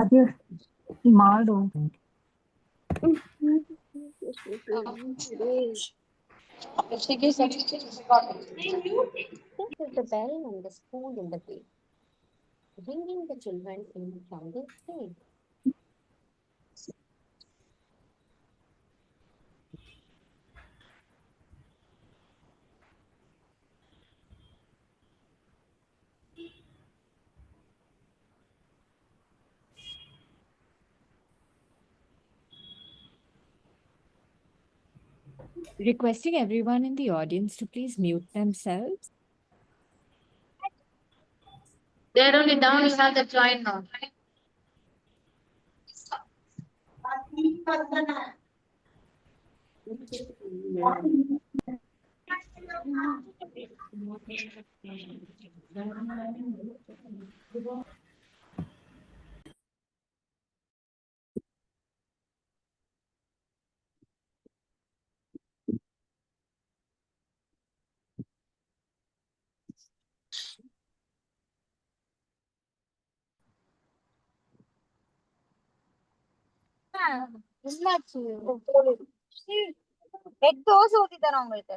ಅದೇ ಮಾಡು. This is the bell and the spoon in the bay, bringing the children in from the play. Requesting everyone in the audience to please mute themselves. They're only down, you have the join now. Egg dosa ஊத்தி தரேன் உங்களுக்கு.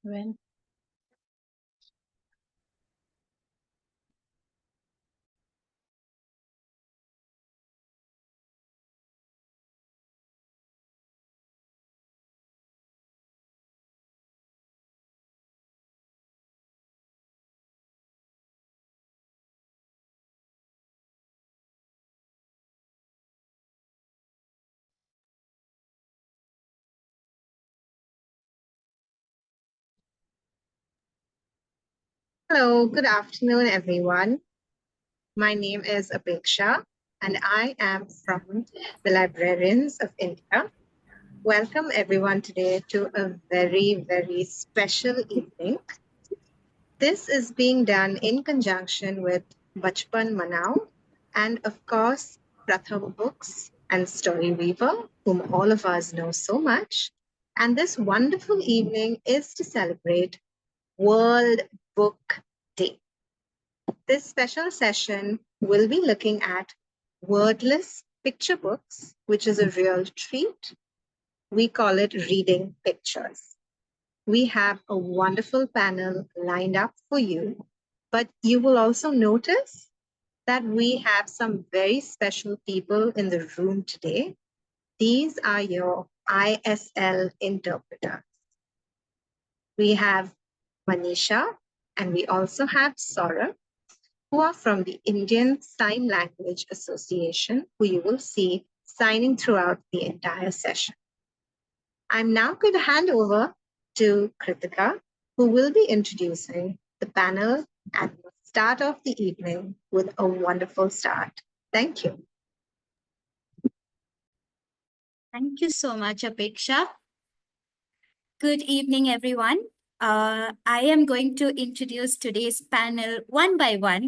When? Hello, good afternoon, everyone. My name is Apeksha, and I am from the Librarians of India. Welcome, everyone, today to a very, very special evening. This is being done in conjunction with Bachpan Manao and, of course, Pratham Books and Story Weaver, whom all of us know so much. And this wonderful evening is to celebrate World Book Day. This special session will be looking at wordless picture books, which is a real treat. We call it reading pictures. We have a wonderful panel lined up for you, but you will also notice that we have some very special people in the room today. These are your ISL interpreters. We have Manisha, and we also have Saurabh, who are from the Indian Sign Language Association, who you will see signing throughout the entire session. I'm now going to hand over to Kritika, who will be introducing the panel at the start of the evening with a wonderful start. Thank you. Thank you so much, Apeksha. Good evening, everyone. I am going to introduce today's panel one by one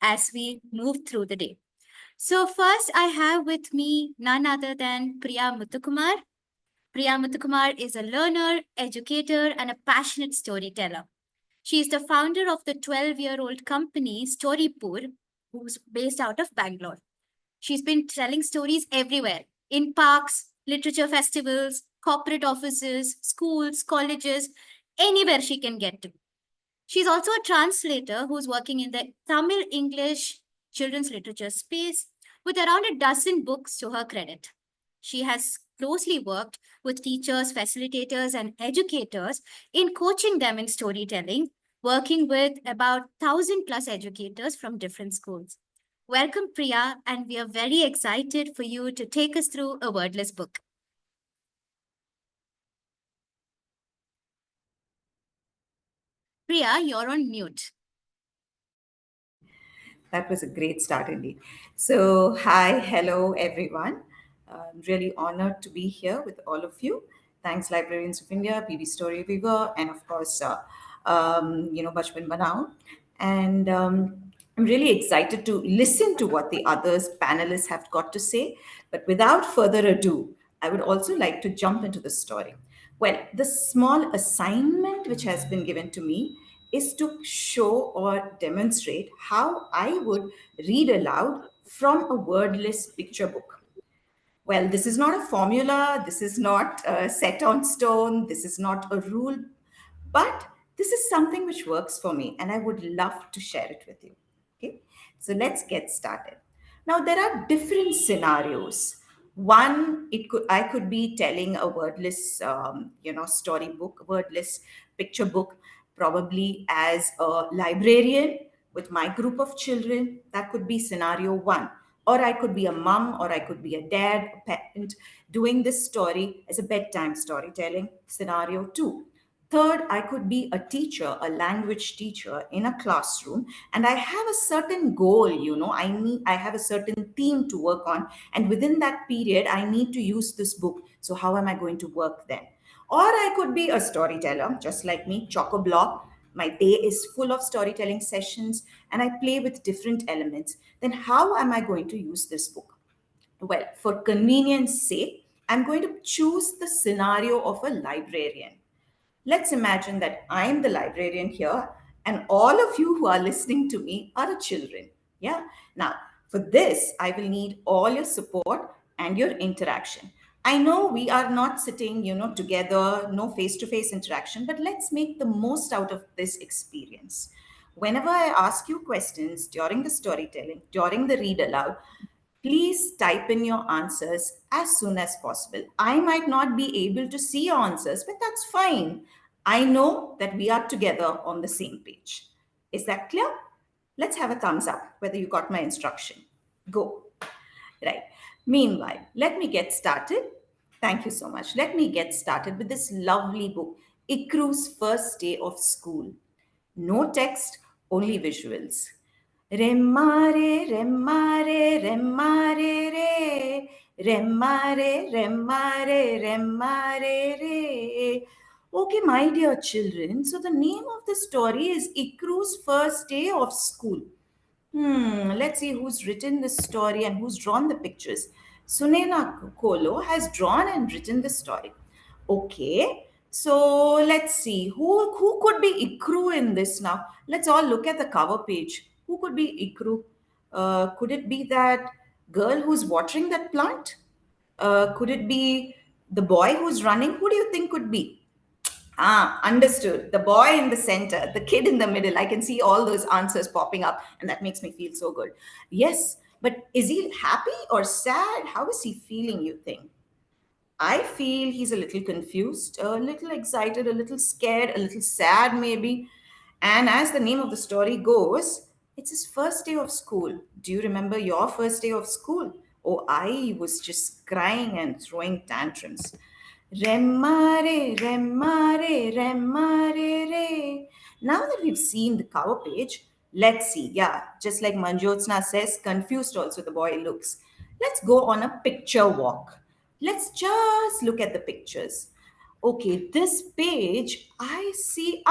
as we move through the day. So first, I have with me none other than Priya Muthukumar. Priya Muthukumar is a learner, educator, and a passionate storyteller. She is the founder of the 12-year-old company Storypur, who's based out of Bangalore. She's been telling stories everywhere, in parks, literature festivals, corporate offices, schools, colleges, anywhere she can get to. She's also a translator who's working in the Tamil-English children's literature space with around a dozen books to her credit. She has closely worked with teachers, facilitators, and educators in coaching them in storytelling, working with about 1,000 plus educators from different schools. Welcome, Priya, and we are very excited for you to take us through a wordless book. Priya, you're on mute. That was a great start indeed. So, hi, hello, everyone. I'm really honored to be here with all of you. Thanks, Librarians of India, PB Story Weaver, and of course, Bachpan Manao. And I'm really excited to listen to what the others panelists have got to say. But without further ado, I would also like to jump into the story. Well, the small assignment which has been given to me is to show or demonstrate how I would read aloud from a wordless picture book. Well, this is not a formula, this is not set on stone, this is not a rule, but this is something which works for me and I would love to share it with you. Okay, so let's get started. Now, there are different scenarios. One, I could be telling a wordless, storybook, wordless picture book, probably as a librarian with my group of children. That could be scenario one. Or I could be a mom, or I could be a dad, a parent, doing this story as a bedtime storytelling scenario two. Third, I could be a teacher, a language teacher in a classroom, and I have a certain goal, I have a certain theme to work on, and within that period, I need to use this book. So, how am I going to work then? Or I could be a storyteller, just like me, chock a block. My day is full of storytelling sessions, and I play with different elements. Then, how am I going to use this book? Well, for convenience sake, I'm going to choose the scenario of a librarian. Let's imagine that I'm the librarian here, and all of you who are listening to me are the children. Yeah. Now, for this, I will need all your support and your interaction. I know we are not sitting, together, no face to face interaction, but let's make the most out of this experience. Whenever I ask you questions during the storytelling, during the read aloud, please type in your answers as soon as possible. I might not be able to see your answers, but that's fine. I know that we are together on the same page. Is that clear? Let's have a thumbs up whether you got my instruction. Go. Right. Meanwhile, let me get started. Thank you so much. Let me get started with this lovely book, Ikru's First Day of School. No text, only visuals. Remmare, remmare, remmare, re. Remmare, remmare, remmare, re. Okay, my dear children, so the name of the story is Ikru's First Day of School. Let's see who's written this story and who's drawn the pictures. Sunena Kolo has drawn and written the story. Okay, so let's see who could be Ikru in this now. Let's all look at the cover page. Who could be Ikru? Could it be that girl who's watering that plant? Could it be the boy who's running? Who do you think could be? Ah, understood. The boy in the center, the kid in the middle. I can see all those answers popping up, and that makes me feel so good. Yes, but is he happy or sad? How is he feeling, you think? I feel he's a little confused, a little excited, a little scared, a little sad, maybe. And as the name of the story goes, it's his first day of school. Do you remember your first day of school? Oh, I was just crying and throwing tantrums. Remmare, remmare, remmare, re. Now that we've seen the cover page, let's see. Yeah, just like Manjyotsna says, confused also the boy looks. Let's go on a picture walk. Let's just look at the pictures. Okay, this page, I see.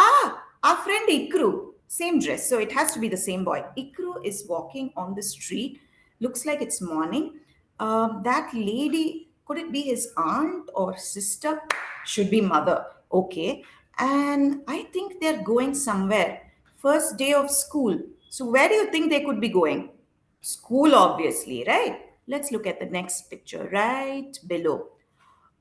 Our friend Ikru, same dress. So it has to be the same boy. Ikru is walking on the street. Looks like it's morning. That lady, could it be his aunt or sister? Should be mother. Okay. And I think they're going somewhere. First day of school. So where do you think they could be going? School, obviously, right? Let's look at the next picture right below.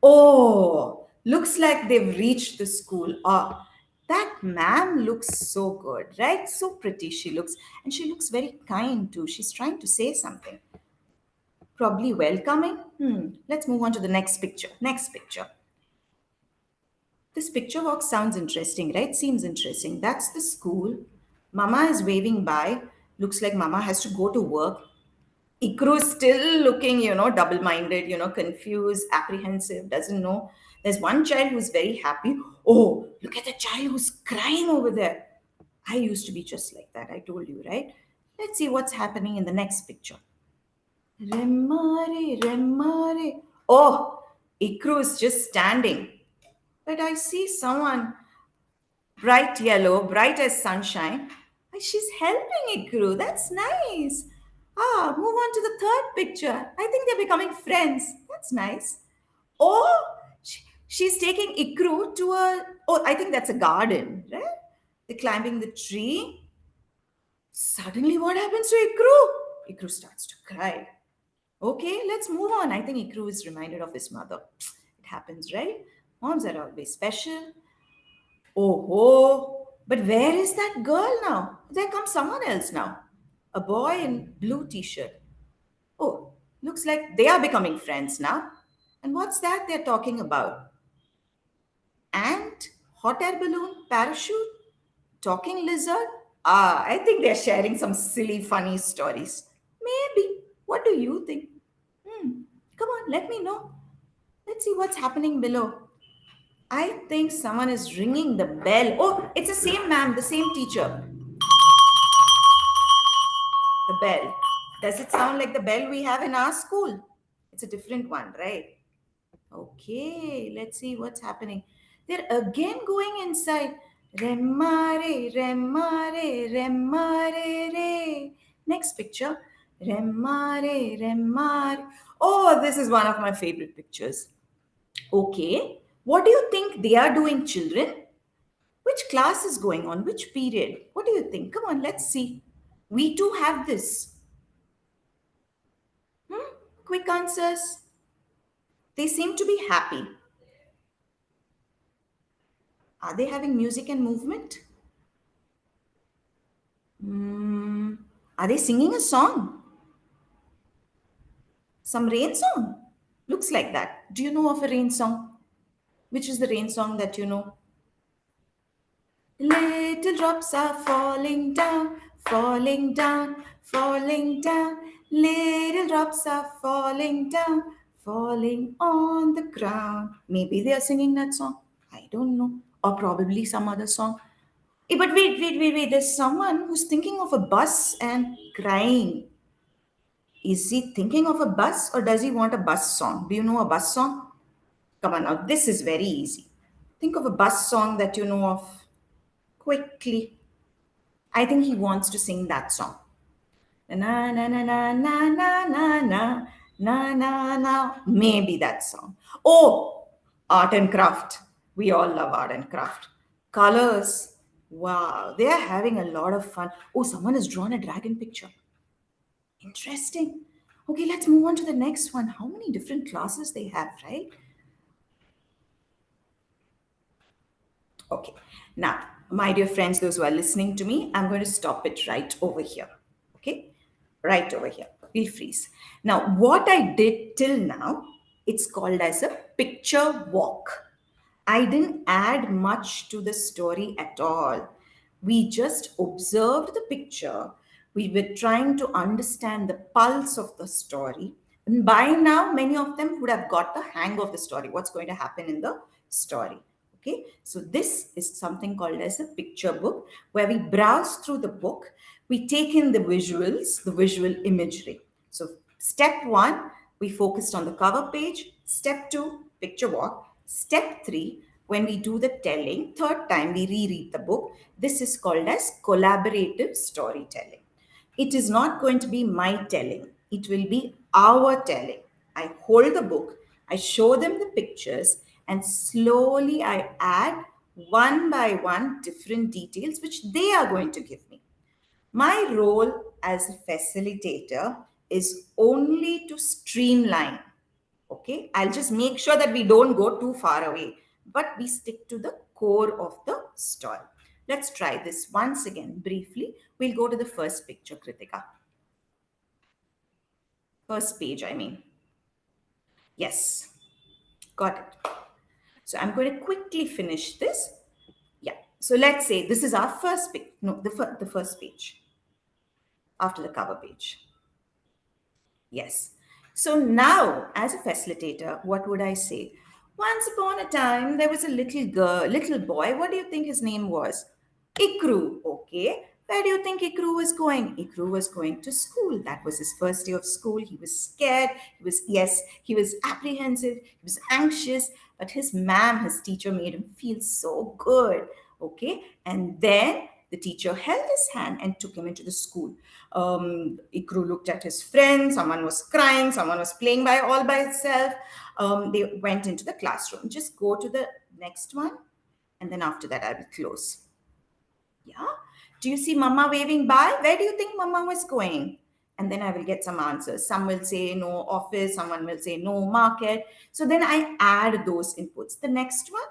Oh, looks like they've reached the school. Ah, that ma'am looks so good, right? So pretty she looks. And she looks very kind too. She's trying to say something. Probably welcoming. Let's move on to the next picture. Next picture. This picture walk sounds interesting, right? Seems interesting. That's the school. Mama is waving by. Looks like Mama has to go to work. Ikru is still looking, double minded, confused, apprehensive, doesn't know. There's one child who's very happy. Oh, look at the child who's crying over there. I used to be just like that. I told you, right? Let's see what's happening in the next picture. Remare, remare. Oh, Ikru is just standing. But I see someone bright yellow, bright as sunshine. She's helping Ikru. That's nice. Move on to the third picture. I think they're becoming friends. That's nice. Oh, she's taking Ikru to I think that's a garden, right? They're climbing the tree. Suddenly, what happens to Ikru? Ikru starts to cry. Okay, let's move on. I think Ikru is reminded of his mother. It happens, right? Moms are always special. Oh, oh, but where is that girl now? There comes someone else now. A boy in blue t-shirt. Oh, looks like they are becoming friends now. And what's that they're talking about? Ant, hot air balloon, parachute, talking lizard? I think they're sharing some silly, funny stories. Maybe. What do you think? Come on, let me know. Let's see what's happening below. I think someone is ringing the bell. Oh, it's the same ma'am, the same teacher. The bell. Does it sound like the bell we have in our school? It's a different one, right? Okay, let's see what's happening. They're again going inside. Remare, remare, remare, re. Next picture. Remare, remare. Oh, this is one of my favorite pictures. Okay, what do you think they are doing, children? Which class is going on? Which period? What do you think? Come on, let's see. We too have this. Quick answers. They seem to be happy. Are they having music and movement? Are they singing a song? Some rain song? Looks like that. Do you know of a rain song? Which is the rain song that you know? Little drops are falling down, falling down, falling down. Little drops are falling down, falling on the ground. Maybe they are singing that song. I don't know. Or probably some other song. But wait. There's someone who's thinking of a bus and crying. Is he thinking of a bus or does he want a bus song? Do you know a bus song? Come on now, this is very easy. Think of a bus song that you know of quickly. I think he wants to sing that song. Na na na na na na na na na na na. Maybe that song. Oh, art and craft. We all love art and craft. Colors. Wow, they are having a lot of fun. Oh, someone has drawn a dragon picture. Interesting. Okay, let's move on to the next one. How many different classes they have, right? Okay. Now, my dear friends, those who are listening to me, I'm going to stop it right over here. Okay? Right over here. We'll freeze. Now, what I did till now, it's called as a picture walk. I didn't add much to the story at all. We just observed the picture. We were trying to understand the pulse of the story. And by now, many of them would have got the hang of the story, what's going to happen in the story. Okay, so this is something called as a picture book where we browse through the book, we take in the visuals, the visual imagery. So, step one, we focused on the cover page. Step two, picture walk. Step three, when we do the telling, third time we reread the book. This is called as collaborative storytelling. It is not going to be my telling, it will be our telling. I hold the book, I show them the pictures, and slowly I add one by one different details which they are going to give me. My role as a facilitator is only to streamline. Okay, I'll just make sure that we don't go too far away, but we stick to the core of the story. Let's try this once again briefly. We'll go to the first picture, Kritika. First page, I mean. Yes, got it. So I'm going to quickly finish this. Yeah. So let's say this is our first page. No, the first page after the cover page. Yes. So now, as a facilitator, what would I say? Once upon a time, there was a little girl, little boy. What do you think his name was? Ikru. Okay. Where do you think Ikru was going? Ikru was going to school. That was his first day of school. He was scared. He was apprehensive. He was anxious. But his ma'am, his teacher, made him feel so good. Okay. And then the teacher held his hand and took him into the school. Ikru looked at his friends. Someone was crying. Someone was playing all by itself. They went into the classroom. Just go to the next one. And then after that, I will close. Yeah. Do you see Mama waving bye? Where do you think Mama was going? And then I will get some answers. Some will say no office. Someone will say no market. So then I add those inputs. The next one.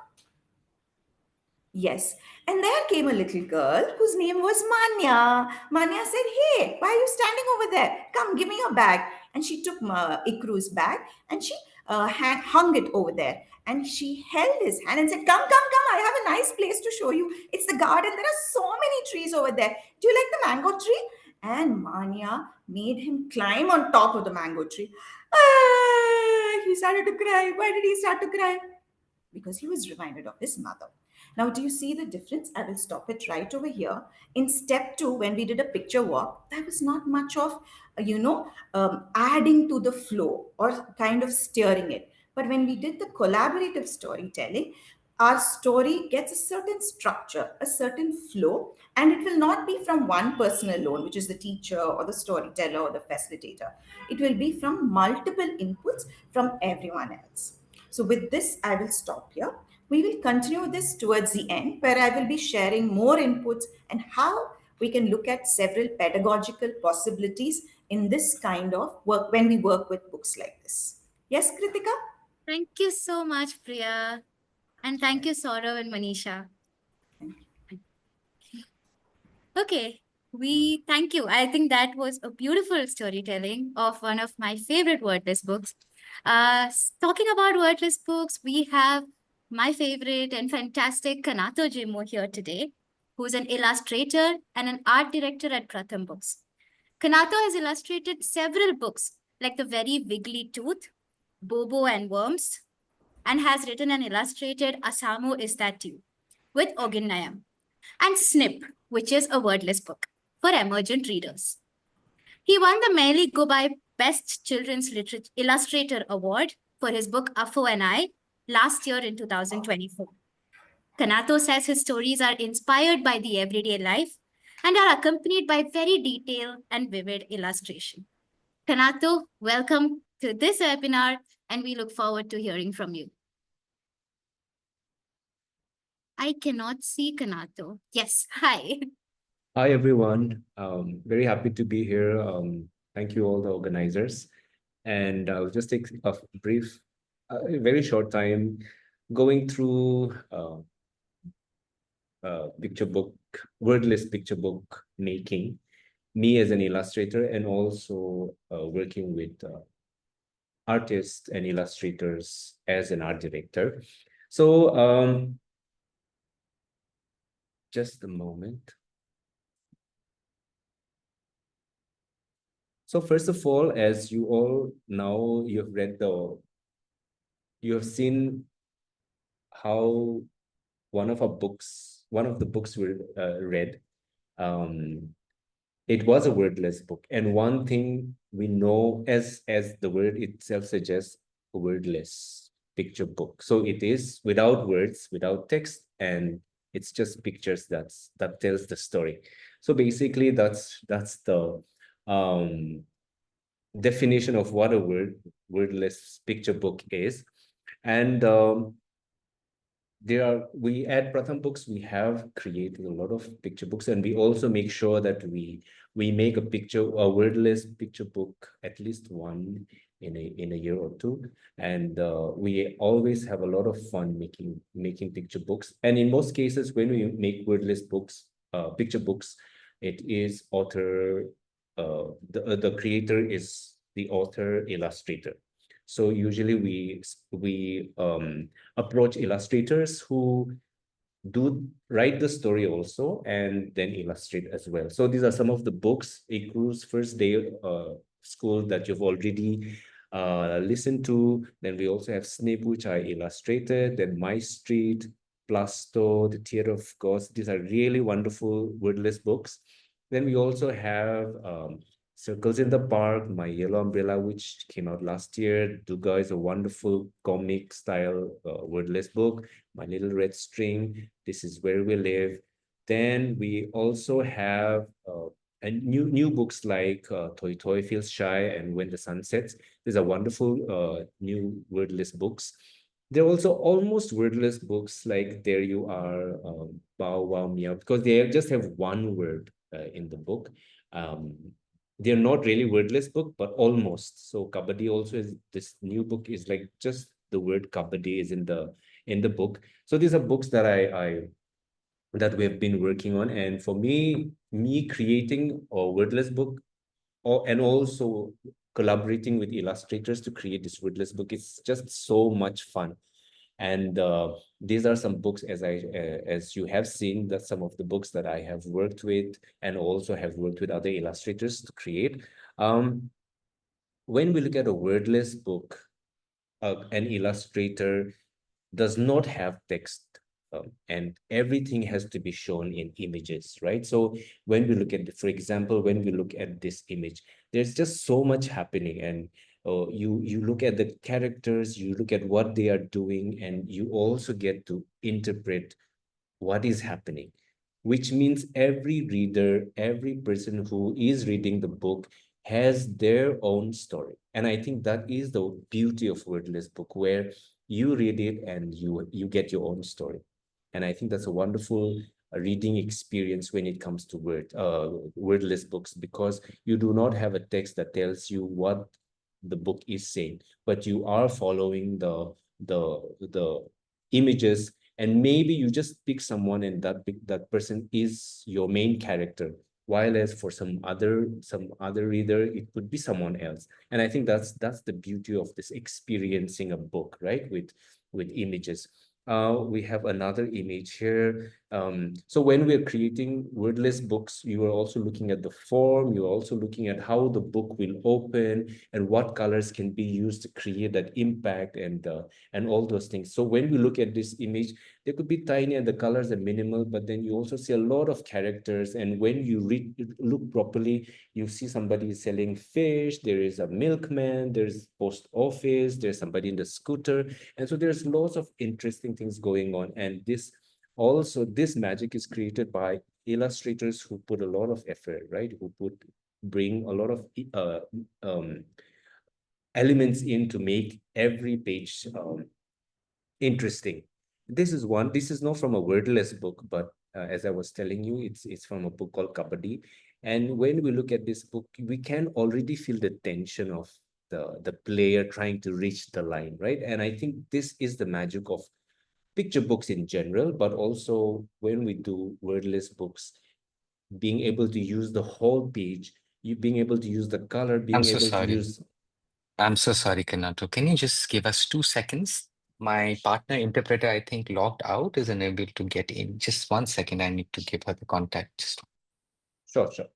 Yes. And there came a little girl whose name was Manya. Manya said, "Hey, why are you standing over there? Come, give me your bag." And she took Ikru's bag and she hung it over there. And she held his hand and said, "Come, come, come. I have a nice place to show you. It's the garden. There are so many trees over there. Do you like the mango tree?" And Manya made him climb on top of the mango tree. He started to cry. Why did he start to cry? Because he was reminded of his mother. Now, do you see the difference? I will stop it right over here. In step 2, when we did a picture walk, there was not much of, adding to the flow or kind of steering it. But when we did the collaborative storytelling, our story gets a certain structure, a certain flow, and it will not be from one person alone, which is the teacher or the storyteller or the facilitator. It will be from multiple inputs from everyone else. So with this, I will stop here. We will continue this towards the end, where I will be sharing more inputs and how we can look at several pedagogical possibilities in this kind of work when we work with books like this. Yes, Kritika? Thank you so much, Priya. And thank you, Saurav and Manisha. Okay, we thank you. I think that was a beautiful storytelling of one of my favorite wordless books. Talking about wordless books, we have my favorite and fantastic Kanato Jimmo here today, who's an illustrator and an art director at Pratham Books. Kanato has illustrated several books like The Very Wiggly Tooth, Bobo and Worms, and has written and illustrated Asamo Is That You with Ogin Nayam, and Snip, which is a wordless book for emergent readers. He won the Maily Go By Best Children's Illustrator Award for his book Afo and I last year in 2024. Kanato says his stories are inspired by the everyday life and are accompanied by very detailed and vivid illustration. Kanato, welcome to this webinar, and we look forward to hearing from you. I cannot see Kanato. Yes, hi. Hi, everyone. Very happy to be here. Thank you, all the organizers. And I'll just take a brief, very short time going through picture book, wordless picture book making, me as an illustrator, and also working with artists and illustrators as an art director. So just a moment. So first of all, as you all know, you have seen how one of the books we read, it was a wordless book. And one thing we know, as the word itself suggests, a wordless picture book. So it is without words, without text, and it's just pictures that tells the story. So basically that's the definition of what a wordless picture book is. And we at Pratham Books, we have created a lot of picture books, and we also make sure that we make a wordless picture book, at least one in a year or two. And we always have a lot of fun making picture books. And in most cases, when we make wordless books, picture books, it is author, the creator is the author illustrator. So usually we approach illustrators who do write the story also and then illustrate as well. So these are some of the books, Iku's First Day School, that you've already listened to. Then we also have Snip, which I illustrated, then My Street, Plasto, The Theater of Ghosts. These are really wonderful wordless books. Then we also have Circles in the Park, My Yellow Umbrella, which came out last year. Duga is a wonderful comic style wordless book. My Little Red String, This Is Where We Live. Then we also have and new books like Toy Toy Feels Shy and When the Sun Sets. These are wonderful new wordless books. They're also almost wordless books like There You Are, Bow Wow Meow, because they just have one word in the book. They're not really wordless book, but almost. So Kabaddi also is, this new book is like just the word Kabaddi is in the book. So these are books that I that we have been working on. And for me creating a wordless book and also collaborating with illustrators to create this wordless book is just so much fun. And these are some books, as you have seen, that some of the books that I have worked with and also have worked with other illustrators to create. When we look at a wordless book, an illustrator does not have text, and everything has to be shown in images, right? So when we look at, for example, when we look at this image, there's just so much happening, and you look at the characters, you look at what they are doing, and you also get to interpret what is happening, which means every reader, every person who is reading the book has their own story. And I think that is the beauty of wordless book, where you read it and you get your own story. And I think that's a wonderful reading experience when it comes to wordless books, because you do not have a text that tells you what the book is saying, but you are following the images, and maybe you just pick someone and that person is your main character, while as for some other reader it could be someone else. And I think that's the beauty of this experiencing a book, right, with images. We have another image here. So when we're creating wordless books, you are also looking at the form, you're also looking at how the book will open and what colors can be used to create that impact and all those things. So when we look at this image, they could be tiny and the colors are minimal, but then you also see a lot of characters. And when you look properly, you see somebody selling fish, there is a milkman, there's post office, there's somebody in the scooter. And so there's lots of interesting things going on. And this magic is created by illustrators who put a lot of effort, right? Bring a lot of elements in to make every page interesting. This is not from a wordless book, but as I was telling you, it's from a book called Kabaddi. And when we look at this book, we can already feel the tension of the player trying to reach the line, right? And I think this is the magic of picture books in general, but also when we do wordless books, being able to use the whole page, you being able to use the color, I'm being so able to sorry. use. I'm so sorry, Kanato. Can you just give us 2 seconds? My partner interpreter, I think, logged out, is unable to get in. Just 1 second, I need to give her the contact. Just Sure, sure.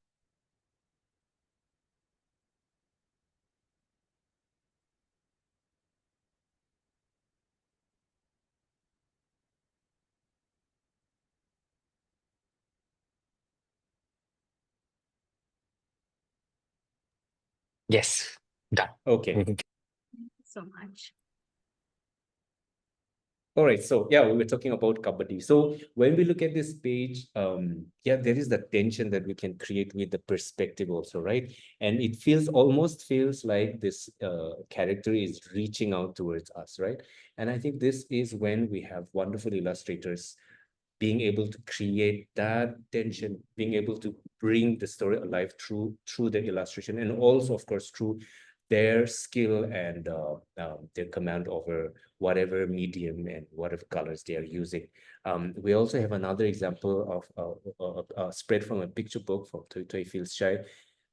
yes, done. Okay. We can- Thank you so much. All right, so yeah, we were talking about Kabaddi. So when we look at this page, yeah, there is the tension that we can create with the perspective also, right? And it almost feels like this character is reaching out towards us, right? And I think this is when we have wonderful illustrators being able to create that tension, being able to bring the story alive through the illustration, and also, of course, through their skill and their command over whatever medium and whatever colors they are using. We also have another example of a spread from a picture book from Toy Toy Feels Shy.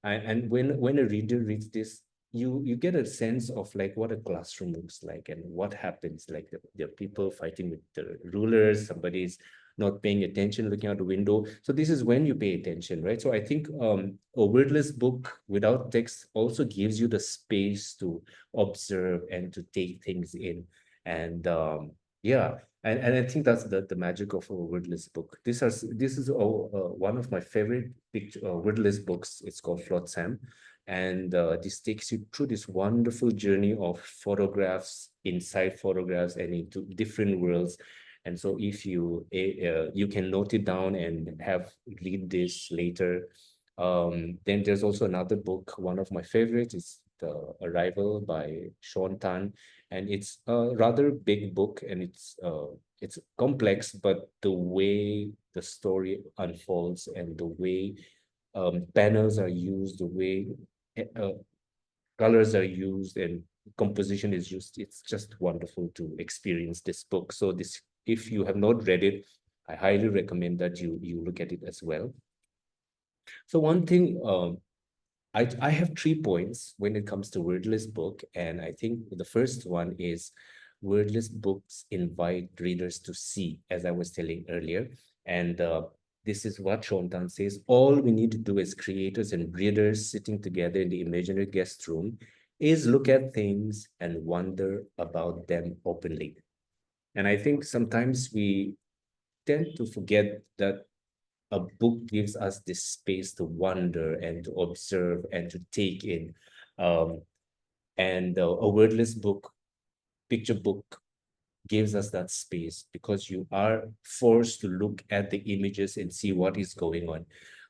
And when a reader reads this, you get a sense of like what a classroom looks like and what happens. Like there are people fighting with the rulers, somebody's not paying attention, looking out the window. So this is when you pay attention, right? So I think a wordless book without text also gives you the space to observe and to take things in. And yeah, and I think that's the magic of a wordless book. This is one of my favorite wordless books. It's called Flotsam, and this takes you through this wonderful journey of photographs, inside photographs, and into different worlds. And so if you can note it down and read this later. Then there's also another book, one of my favorites is The Arrival by Sean Tan, and it's a rather big book, and it's complex, but the way the story unfolds and the way panels are used, the way uh, colors are used and composition is used, it's just wonderful to experience this book. So this, if you have not read it, I highly recommend that you look at it as well. So one thing, I have 3 points when it comes to wordless book, and I think the first one is wordless books invite readers to see, as I was telling earlier. And this is what Shontan says: all we need to do as creators and readers sitting together in the imaginary guest room is look at things and wonder about them openly. And I think sometimes we tend to forget that a book gives us this space to wonder and to observe and to take in. And a wordless book, picture book, gives us that space because you are forced to look at the images and see what is going on.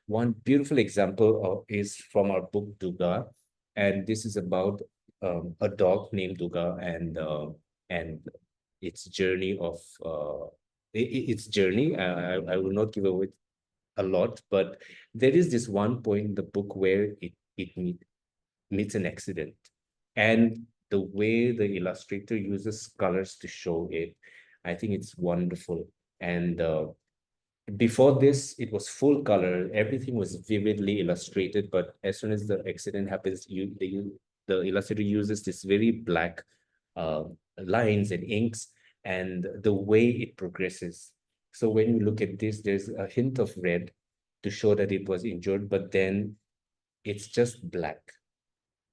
One beautiful example is from our book Duga, and this is about a dog named Duga and its journey of its journey. I will not give away a lot, but there is this one point in the book where it meets an accident, and the way the illustrator uses colors to show it, I think it's wonderful. And before this, it was full color, everything was vividly illustrated, but as soon as the accident happens, the illustrator uses this very black uh, lines and inks, and the way it progresses. So when you look at this, there's a hint of red to show that it was injured, but then it's just black.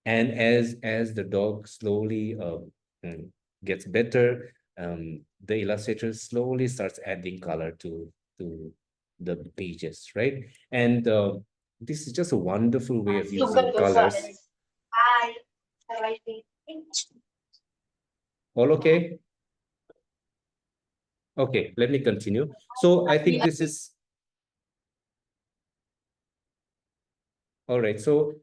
And as the dog slowly gets better, the illustrator slowly starts adding color to the pages, right? And this is just a wonderful way of using colors. All okay? Okay, let me continue. So I think this is all right. So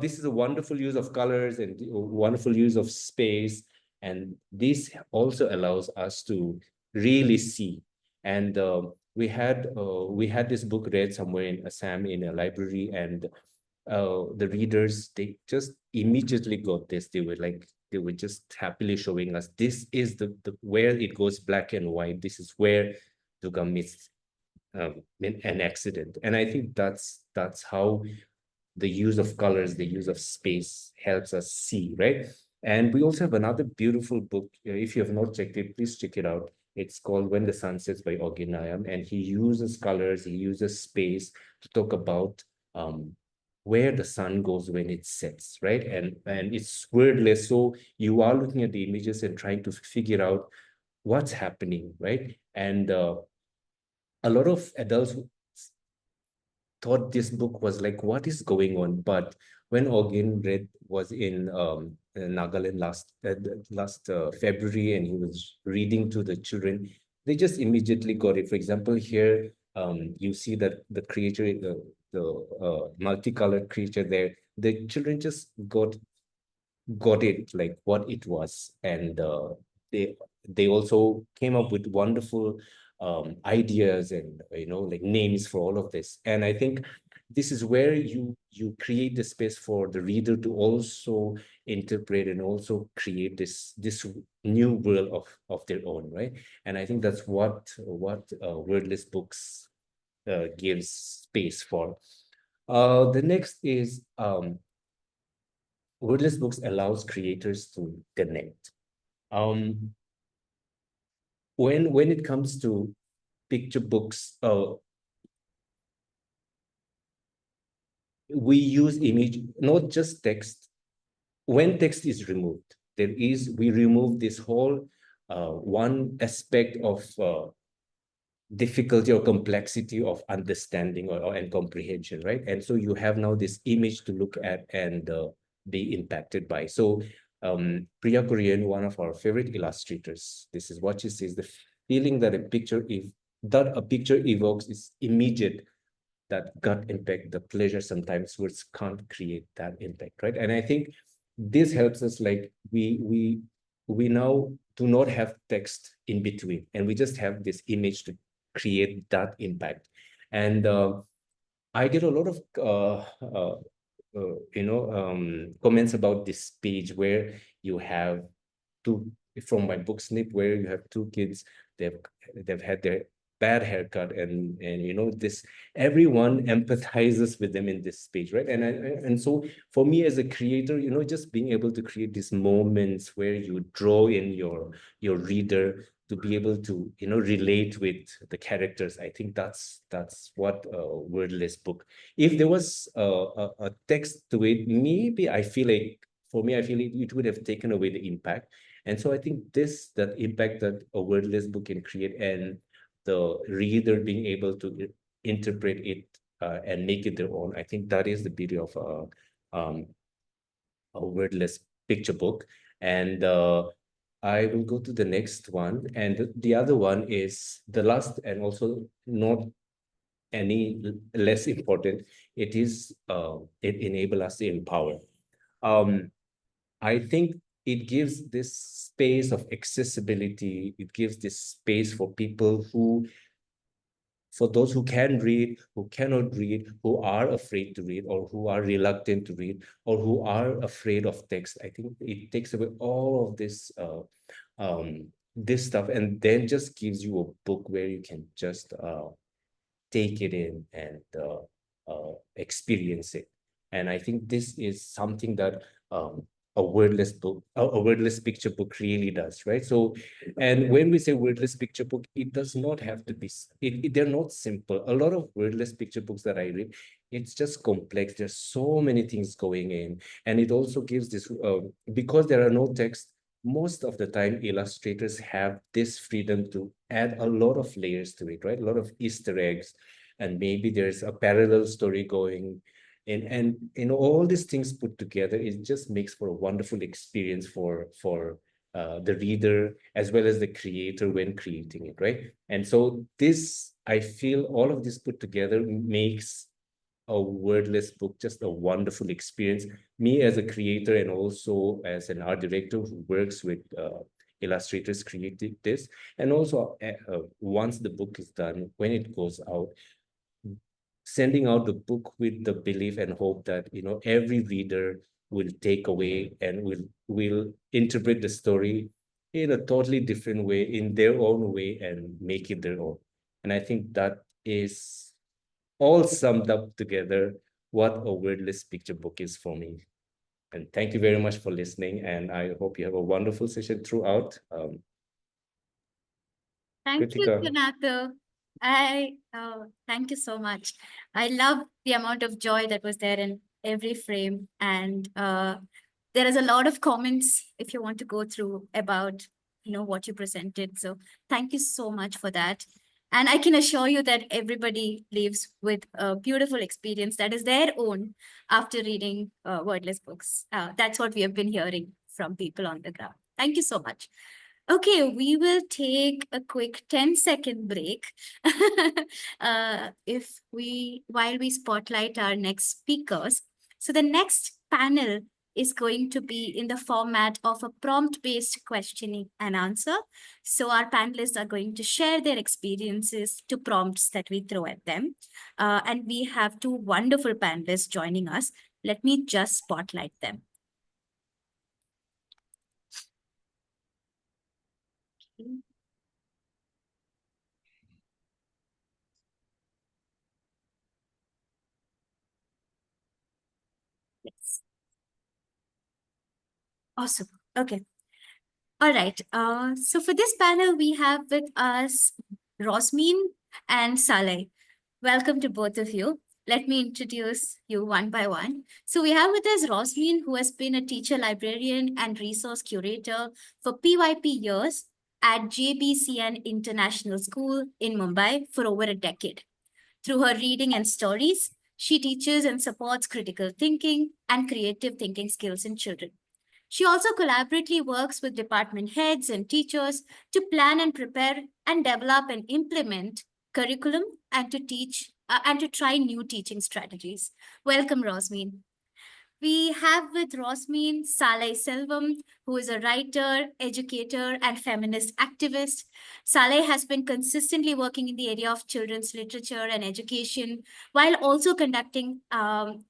this is a wonderful use of colors and wonderful use of space. And this also allows us to really see. And we had this book read somewhere in Assam in a library, and the readers, they just immediately got this. They were just happily showing us, this is the where it goes black and white. This is where Duga meets an accident. And I think that's how the use of colors, the use of space helps us see, right? And we also have another beautiful book. If you have not checked it, please check it out. It's called When the Sun Sets by Oginayam, and he uses colors, he uses space to talk about where the sun goes when it sets, right? And it's wordless, so you are looking at the images and trying to figure out what's happening, right? And a lot of adults thought this book was like, what is going on? But when Ogin was in Nagaland last February, and he was reading to the children, they just immediately got it. For example, here you see that the creature, the multicolored creature there, the children just got it like what it was, and they they also came up with wonderful ideas and like names for all of this. And I think this is where you create the space for the reader to also interpret and also create this new world of their own, right? And I think that's what wordless books gives space for. The next is Wordless Books allows creators to connect. When it comes to picture books, we use image, not just text. When text is removed, we remove this whole one aspect of difficulty or complexity of understanding and comprehension, right? And so you have now this image to look at and be impacted by. So Priya Korean, one of our favorite illustrators, this is what she says: the feeling that a picture evokes is immediate, that gut impact, the pleasure. Sometimes words can't create that impact, right? And I think this helps us, like we now do not have text in between, and we just have this image to create that impact. And I get a lot of comments about this page where you have two, from my book snip, where you have two kids. They've had their bad haircut, and this, everyone empathizes with them in this page, right? And so for me as a creator, just being able to create these moments where you draw in your reader to be able to relate with the characters. I think that's what a wordless book. If there was a text to it, maybe I feel like, for me, I feel it would have taken away the impact. And so I think that impact that a wordless book can create, and the reader being able to interpret it and make it their own, I think that is the beauty of a wordless picture book. And I will go to the next one. And the other one is the last, and also not any less important. It is it enables us to empower. I think it gives this space of accessibility. It gives this space for people for those who can read, who cannot read, who are afraid to read, or who are reluctant to read, or who are afraid of text. I think it takes away all of this stuff, and then just gives you a book where you can just take it in and experience it. And I think this is something that a wordless book, a wordless picture book really does, right? So, and when we say wordless picture book, it does not have to be, they're not simple. A lot of wordless picture books that I read, it's just complex. There's so many things going in. And it also gives this, because there are no text, most of the time illustrators have this freedom to add a lot of layers to it, right? A lot of Easter eggs, and maybe there's a parallel story going. And all these things put together, it just makes for a wonderful experience for the reader as well as the creator when creating it, right? And so this, I feel, all of this put together makes a wordless book just a wonderful experience. Me as a creator, and also as an art director who works with illustrators creating this, and also once the book is done, when it goes out, sending out the book with the belief and hope that every reader will take away and will interpret the story in a totally different way, in their own way, and make it their own. And I think that is all summed up together what a wordless picture book is for me. And thank you very much for listening, and I hope you have a wonderful session throughout. Thank you, Kritika. Jonathan. Thank you so much. I love the amount of joy that was there in every frame. And there is a lot of comments if you want to go through about, what you presented. So thank you so much for that. And I can assure you that everybody leaves with a beautiful experience that is their own after reading Wordless Books. That's what we have been hearing from people on the ground. Thank you so much. Okay, we will take a quick 10-second break while we spotlight our next speakers. So the next panel is going to be in the format of a prompt-based questioning and answer. So our panelists are going to share their experiences to prompts that we throw at them. And we have two wonderful panelists joining us. Let me just spotlight them. Yes. Awesome. Okay. All right. So for this panel, we have with us Rosmin and Saleh. Welcome to both of you. Let me introduce you one by one. So we have with us Rosmin, who has been a teacher, librarian, and resource curator for PYP years at JBCN International School in Mumbai for over a decade. Through her reading and stories, she teaches and supports critical thinking and creative thinking skills in children. She also collaboratively works with department heads and teachers to plan and prepare and develop and implement curriculum and to teach and to try new teaching strategies. Welcome, Rosmin. We have with Rosmin Saleh Selvam, who is a writer, educator, and feminist activist. Saleh has been consistently working in the area of children's literature and education while also conducting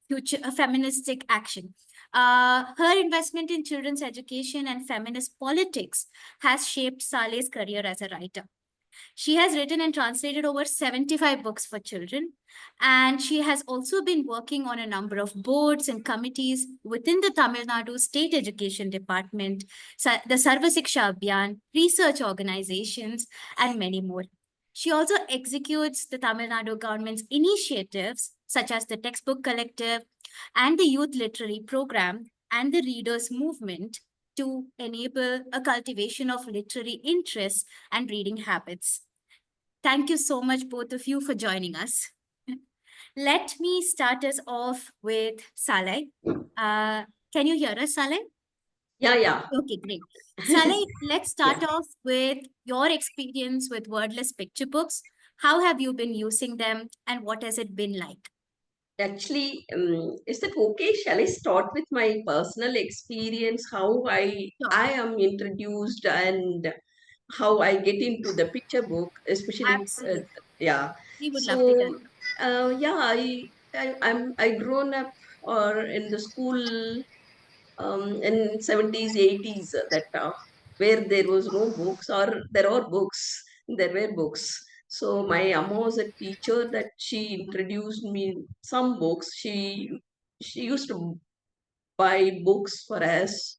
future feministic action. Her investment in children's education and feminist politics has shaped Saleh's career as a writer. She has written and translated over 75 books for children, and she has also been working on a number of boards and committees within the Tamil Nadu State Education Department, the Sarva Siksha Abhiyan, research organizations, and many more. She also executes the Tamil Nadu government's initiatives such as the Textbook Collective and the Youth Literary Program and the Readers Movement to enable a cultivation of literary interests and reading habits. Thank you so much, both of you, for joining us. Let me start us off with Saleh. Can you hear us, Saleh? Yeah. Okay, great. Saleh, let's start off with your experience with wordless picture books. How have you been using them and what has it been like? Actually, is that okay? Shall I start with my personal experience, how I am introduced and how I get into the picture book, especially Absolutely. yeah. We would love to hear So that. yeah, I grown up or in the school in 70s, 80s that where there was no books or there are books, there were books. So my amma was a teacher that she introduced me some books. She used to buy books for us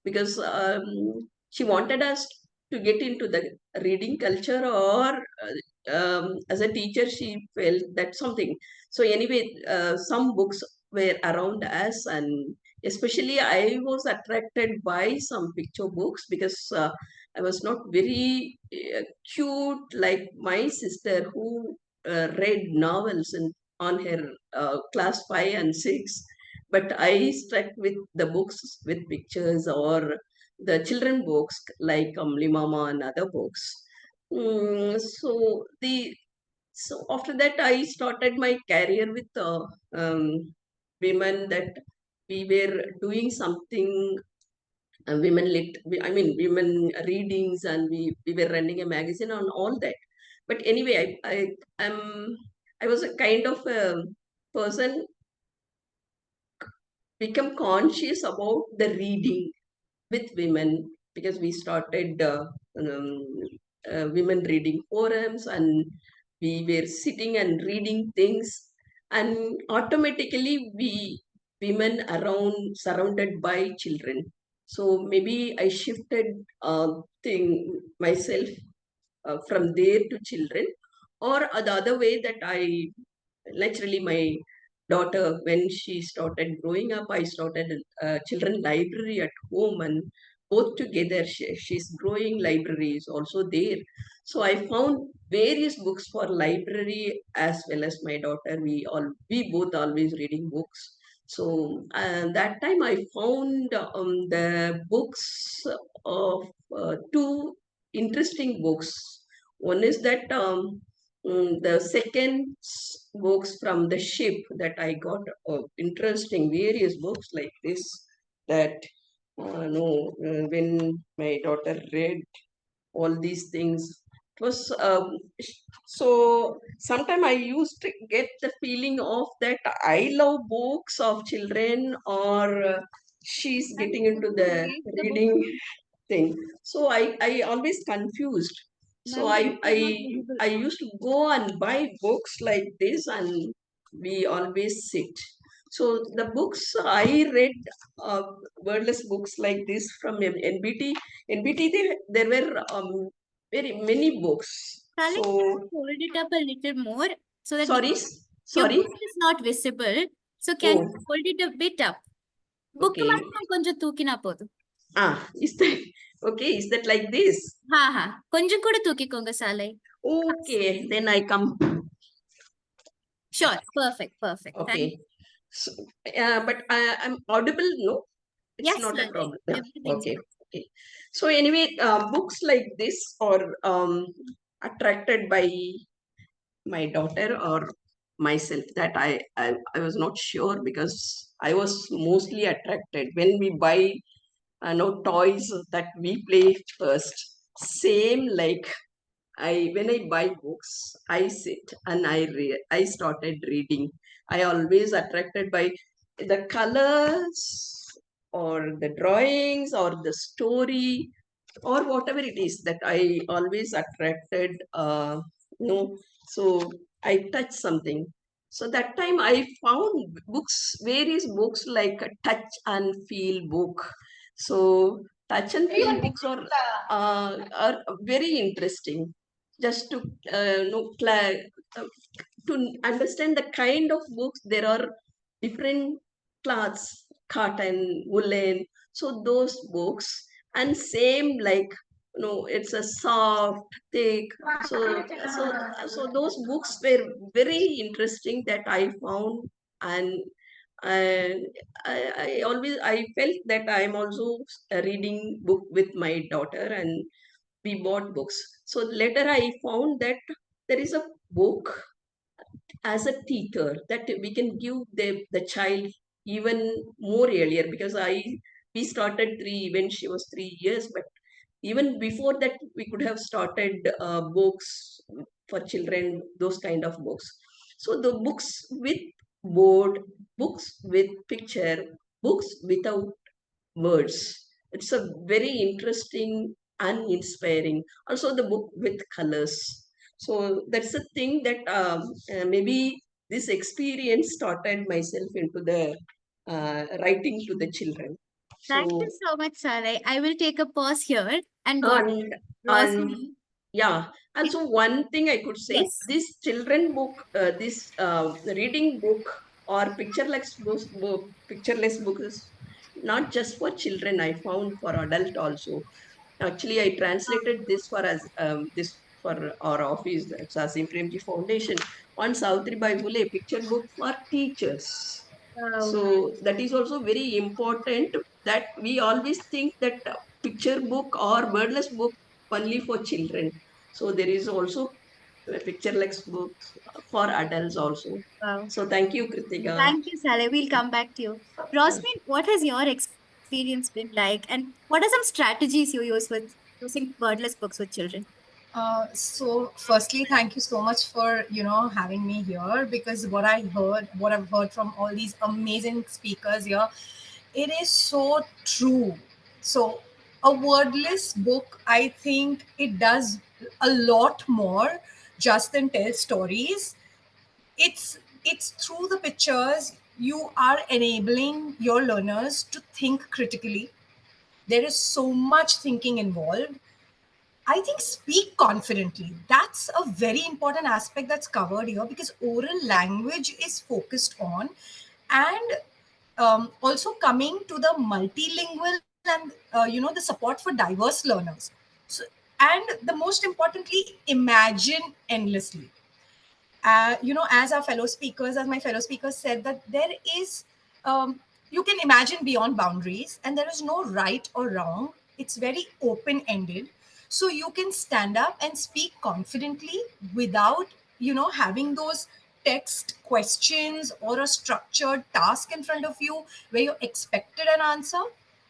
because she wanted us to get into the reading culture or as a teacher she felt that something. So anyway, some books were around us, and especially I was attracted by some picture books because I was not very cute like my sister who read novels on her class 5 and 6, but I stuck with the books with pictures or the children books like Mama and other books. So after that, I started my career with women that we were doing something. I mean, women readings, and we were running a magazine on all that. But anyway, I was a kind of a person become conscious about the reading with women because we started women reading forums, and we were sitting and reading things, and automatically we women around surrounded by children. So maybe I shifted thing myself from there to children, or the other way that I naturally my daughter when she started growing up, I started a children library at home, and both together she's growing library is also there. So I found various books for library as well as my daughter. We both always reading books. So that time I found the books of two interesting books. One is that the second books from the ship that I got interesting various books like this that no when my daughter read all these things it was so sometime I used to get the feeling of that I love books of children or she's getting into the reading thing. So I always confused. So I used to go and buy books like this, and we always sit. So the books I read, wordless books like this from NBT. NBT, there were very many books. Saleh, So hold it up a little more so that sorry, your sorry. book is not visible. So can you Oh, hold it a bit up? Book okay. కొంచెం తూకినా పోదు. Is that okay? Is that like this? కొంచెం కూడా తూకికోంగ సాలై. Okay, then I come. Sure, perfect. Thank Okay. So, but I'm audible, no? It's Yes, not a Saleh. problem. Yeah. Everything's Okay. Okay. So anyway, books like this are attracted by my daughter or myself. That I was not sure, because I was mostly attracted when we buy no toys that we play first. Same like when I buy books, I sit and I started reading. I always attracted by the colors or the drawings or the story or whatever it is, that I always attracted. So I touch something. So that time I found books, various books like a touch and feel book. So touch and feel books are very interesting. Just to uh, to understand the kind of books, there are different cloths, cotton, woolen. So those books, and same like, it's a soft, thick. So those books were very interesting that I found. And and I, I always I felt that I am also reading book with my daughter, and we bought books. So later I found that there is a book as a teacher that we can give the child even more earlier, because we started when she was 3 years, but even before that we could have started books for children, those kind of books. So the books with board, books with picture, books without words, it's a very interesting and inspiring. Also the book with colors. So that's the thing that maybe this experience started myself into the writing to the children. Thank you So so much, Saleh. I will take a pause here and go to and Rosary. yeah, also one thing I could say, Yes. this children book, this reading book or pictureless book is not just for children. I found for adult also. Actually, I translated this for us, this for our office, that's Asim Premji Foundation, on Savitribai Phule picture book for teachers. So that is also very important, that we always think that picture book or wordless book only for children. So there is also a pictureless book for adults also. Wow. So thank you, Kritika. Thank you, Saleh. We'll come back to you. Rosmin, what has your experience been like? And what are some strategies you use with using wordless books with children? So firstly, thank you so much for having me here, because what I've heard from all these amazing speakers here, it is so true. So a wordless book, I think it does a lot more just than tell stories. It's through the pictures you are enabling your learners to think critically. There is so much thinking involved. I think speak confidently. That's a very important aspect that's covered here, because oral language is focused on, and also coming to the multilingual and the support for diverse learners. So, and the most importantly, imagine endlessly. As as my fellow speakers said, that there is, you can imagine beyond boundaries, and there is no right or wrong. It's very open ended. So you can stand up and speak confidently without, having those text questions or a structured task in front of you where you're expected an answer.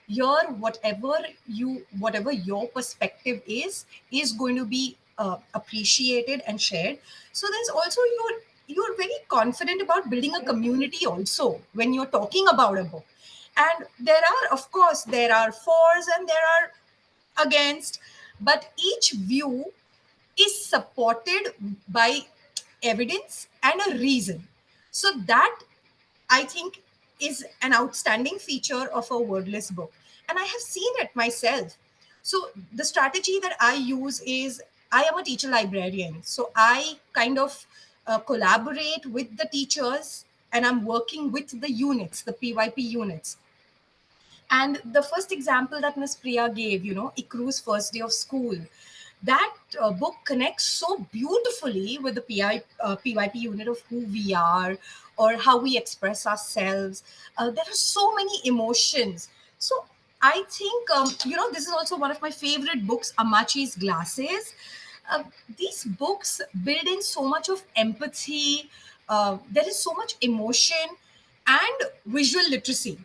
Here, whatever your perspective is going to be appreciated and shared. So there's also, you're very confident about building a community also when you're talking about a book. And there are, of course, there are fors and there are against, but each view is supported by evidence and a reason. So that, I think, is an outstanding feature of a wordless book. And I have seen it myself. So the strategy that I use is, I am a teacher librarian. So I kind of collaborate with the teachers, and I'm working with the units, the PYP units. And the first example that Miss Priya gave, Ikru's first day of school, that book connects so beautifully with the PYP unit of who we are or how we express ourselves. There are so many emotions. So I think, this is also one of my favorite books, Amachi's Glasses. Uh, these books build in so much of empathy. There is so much emotion and visual literacy.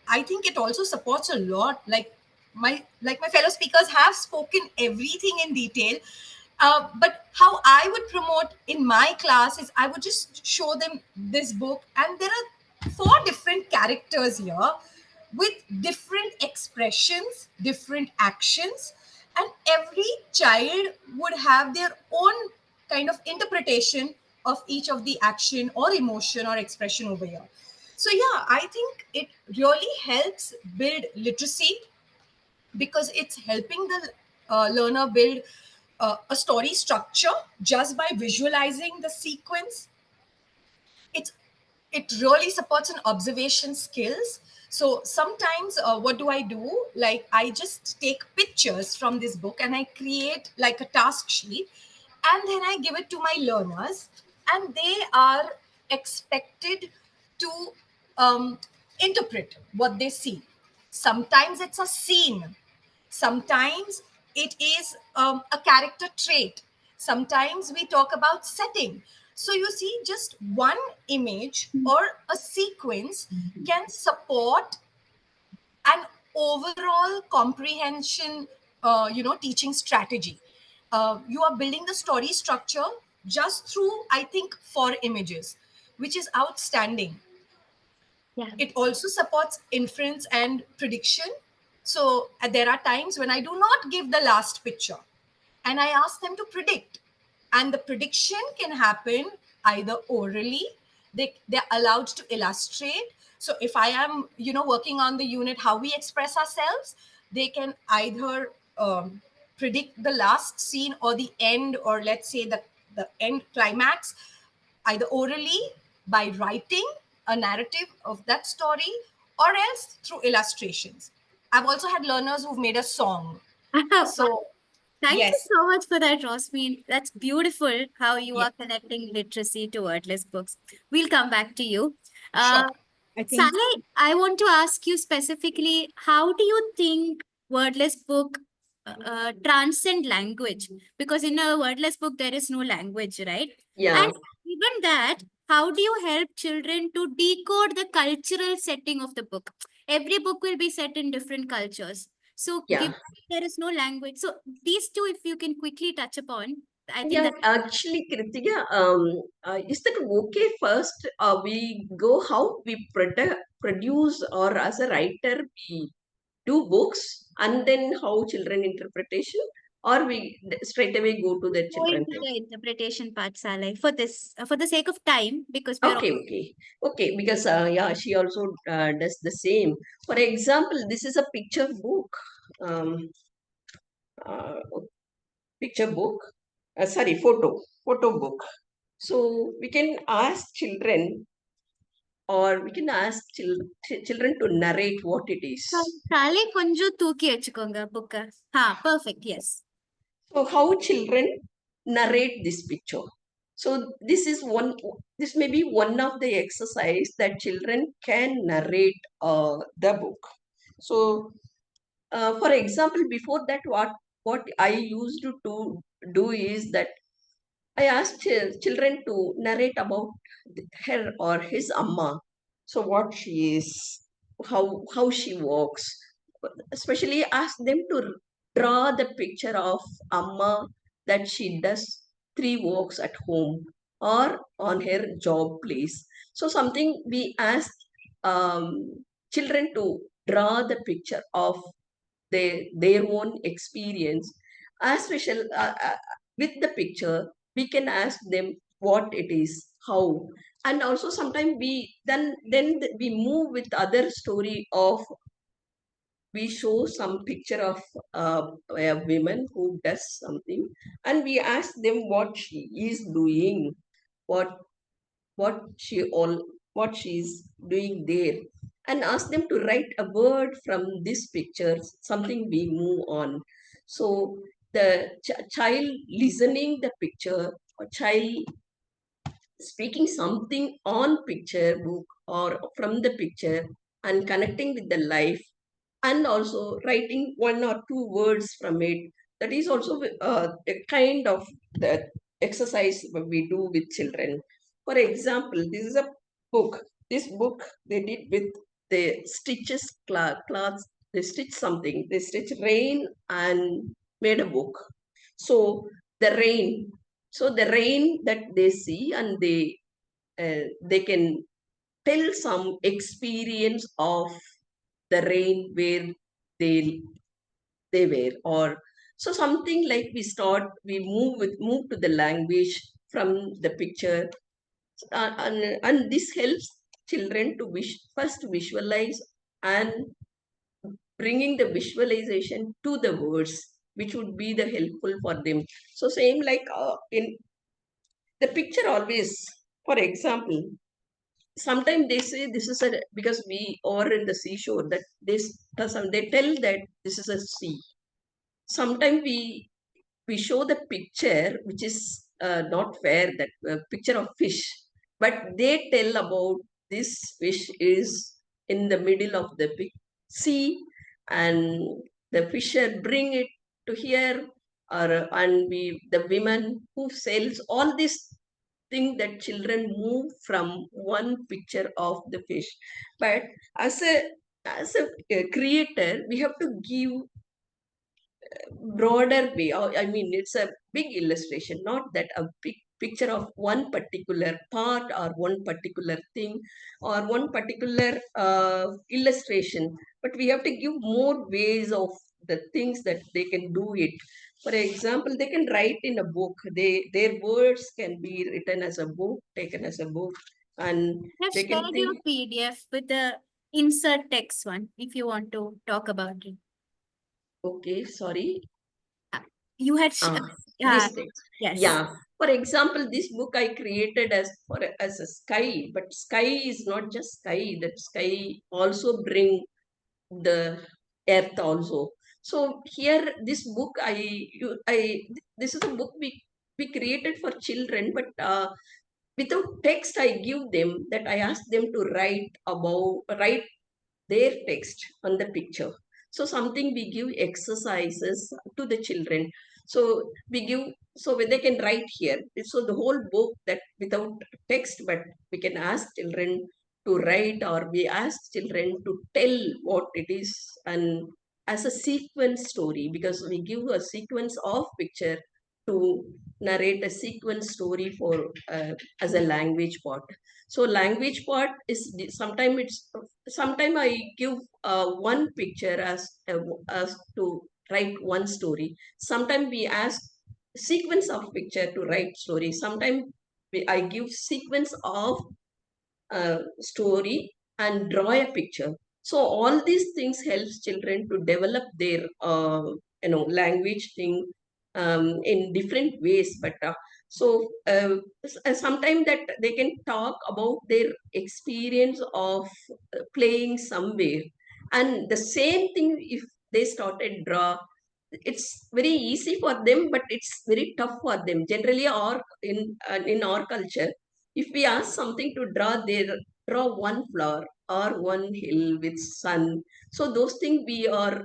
I think it also supports a lot. Like my fellow speakers have spoken everything in detail. But how I would promote in my class is, I would just show them this book, and there are 4 different characters here with different expressions, different actions, and every child would have their own kind of interpretation of each of the action or emotion or expression over here. So yeah, I think it really helps build literacy, because it's helping the learner build a story structure just by visualizing the sequence. It it really supports an observation skills. So sometimes what do I do? Like, I just take pictures from this book and I create like a task sheet, and then I give it to my learners, and they are expected to um, interpret what they see. Sometimes it's a scene, sometimes it is a character trait, sometimes we talk about setting. So you see, just one image or a sequence can support an overall comprehension, teaching strategy. You are building the story structure just through, I think, 4 images, which is outstanding. Yeah. It also supports inference and prediction. So there are times when I do not give the last picture and I ask them to predict. And the prediction can happen either orally, they're allowed to illustrate. So if I am, working on the unit, how we express ourselves, they can either predict the last scene or the end, or let's say the end climax, either orally by writing a narrative of that story, or else through illustrations. I've also had learners who've made a song. So, Thank you yes, so much for that, Rosmin. That's beautiful how you yeah, are connecting literacy to wordless books. We'll come back to you. sure. I think Sally, I want to ask you specifically, how do you think wordless book transcend language? Because in a wordless book, there is no language, right? Yeah, And even that, how do you help children to decode the cultural setting of the book? Every book will be set in different cultures. So, yeah. given there is no language, so these two, if you can quickly touch upon, I think Yeah, that. actually, Kritika, is that okay? First, we go how we produce, or as a writer, we do books, and then how children interpretation, or we straight away go to the Go children into thing. the interpretation part, Salai, for this, for the sake of time, because we are. Okay, okay, okay. Because yeah, she also does the same. For example, this is a picture book. Um, uh, Picture book. Sorry, photo book. So we can ask children, or we can ask children to narrate what it is. Salai கொஞ்சம் தூக்கி வச்சுக்கோங்க book. Perfect, yes. So how children narrate this picture. So this may be one of the exercise that children can narrate the book. So for example, before that, what I used to do is that I asked children to narrate about her or his amma. So what she is, how she walks. Especially ask them to draw the picture of amma, that she does 3 walks at home or on her job place. So something we ask children to draw the picture of their own experience. As special with the picture, we can ask them what it is, how. and also sometimes then we move with other story of, we show some picture of a woman who does something, and we ask them what she is doing, what what she all what she is doing there, and ask them to write a word from this picture, something we move on. So the child listening the picture, or child speaking something on picture book or from the picture, and connecting with the life, and also writing one or two words from it. That is also a kind of the exercise we do with children. For example, this is a book. This book they did with the stitches cloths. They stitch something. They stitch rain and made a book. So the rain. So the rain that they see, and they can tell some experience of the rain where they they were, or so something like we move to the language from the picture, and this helps children to first visualize, and bringing the visualization to the words, which would be the helpful for them. So same like in the picture always, for example, sometimes they say this is a, because we are in the seashore, that they tell that this is a sea. Sometimes we show the picture which is not fair, that picture of fish, but they tell about this fish is in the middle of the sea, and the fisher bring it to here, or and we the women who sells all this thing, that children move from one picture of the fish. But as a creator, we have to give broader way. I mean, it's a big illustration, not that a big picture of one particular part or one particular thing or one particular illustration, but we have to give more ways of the things that they can do it. For example, they can write in a book. Their words can be written as a book, taken as a book, and I've they can shared your think. PDF with the insert text one if you want to talk about it. Okay, sorry. You had, Ah, yeah, this text. yes. Yeah. For example, this book I created as a sky, but sky is not just sky. That sky also bring the earth also. So here, this book this is a book we created for children, but without text, I give them that I ask them to write their text on the picture. So something we give exercises to the children. So we give, so they can write here. So the whole book that without text, but we can ask children to write, or we ask children to tell what it is, and as a sequence story, because we give a sequence of picture to narrate a sequence story for as a language part. So language part is sometimes I give one picture as to write one story. Sometimes we ask sequence of picture to write story. Sometimes I give sequence of story and draw a picture. So all these things helps children to develop their language thing in different ways. But sometimes that they can talk about their experience of playing somewhere, and the same thing if they started draw, it's very easy for them, but it's very tough for them. Generally, or in our culture, if we ask something to draw, they draw one flower or one hill with sun. So those things we are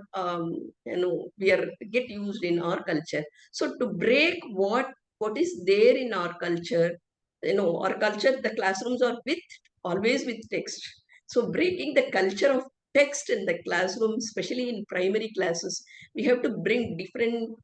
get used in our culture. So to break what is there in our culture, our culture, the classrooms are with always with text. So breaking the culture of text in the classroom, especially in primary classes, we have to bring different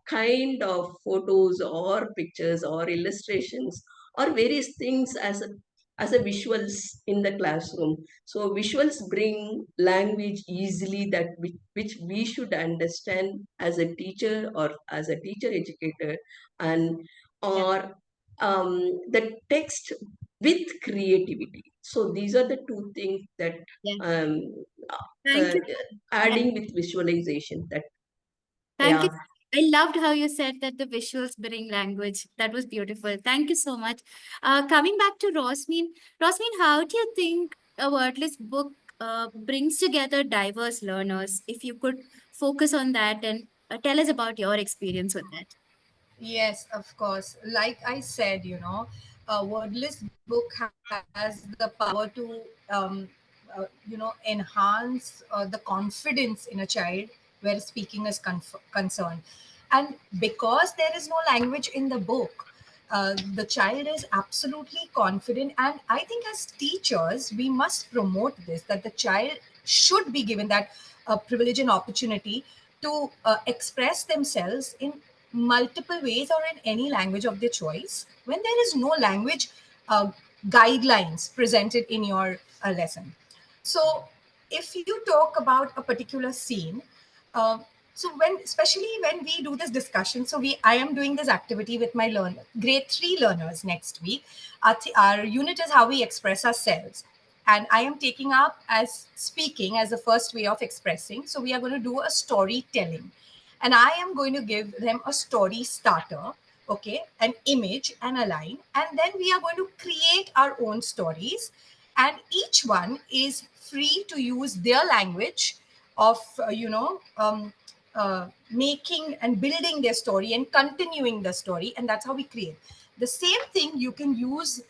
kind of photos or pictures or illustrations or various things as a visuals in the classroom. So visuals bring language easily, that which we should understand as a teacher or as a teacher educator, and Yeah. or the text with creativity. So these are the two things that Yes. um, Thank uh, you. adding with visualization. That Thank you. yeah. I loved how you said that the visuals bring language. That was beautiful. Thank you so much. Coming back to Rosmin, how do you think a wordless book brings together diverse learners? If you could focus on that and tell us about your experience with that. Yes, of course. Like I said, a wordless book has the power to, enhance the confidence in a child where speaking is concerned. And because there is no language in the book, the child is absolutely confident. And I think as teachers, we must promote this, that the child should be given that privilege and opportunity to express themselves in multiple ways or in any language of their choice when there is no language uh, guidelines presented in your lesson. So if you talk about a particular scene, uh, so when especially when we do this discussion, so I am doing this activity with my grade 3 learners next week. Our unit is how we express ourselves, and I am taking up as speaking as the first way of expressing. So we are going to do a storytelling, and I am going to give them a story starter, okay, an image and a line, and then we are going to create our own stories, and each one is free to use their language of making and building their story and continuing the story, and that's how we create. The same thing you can use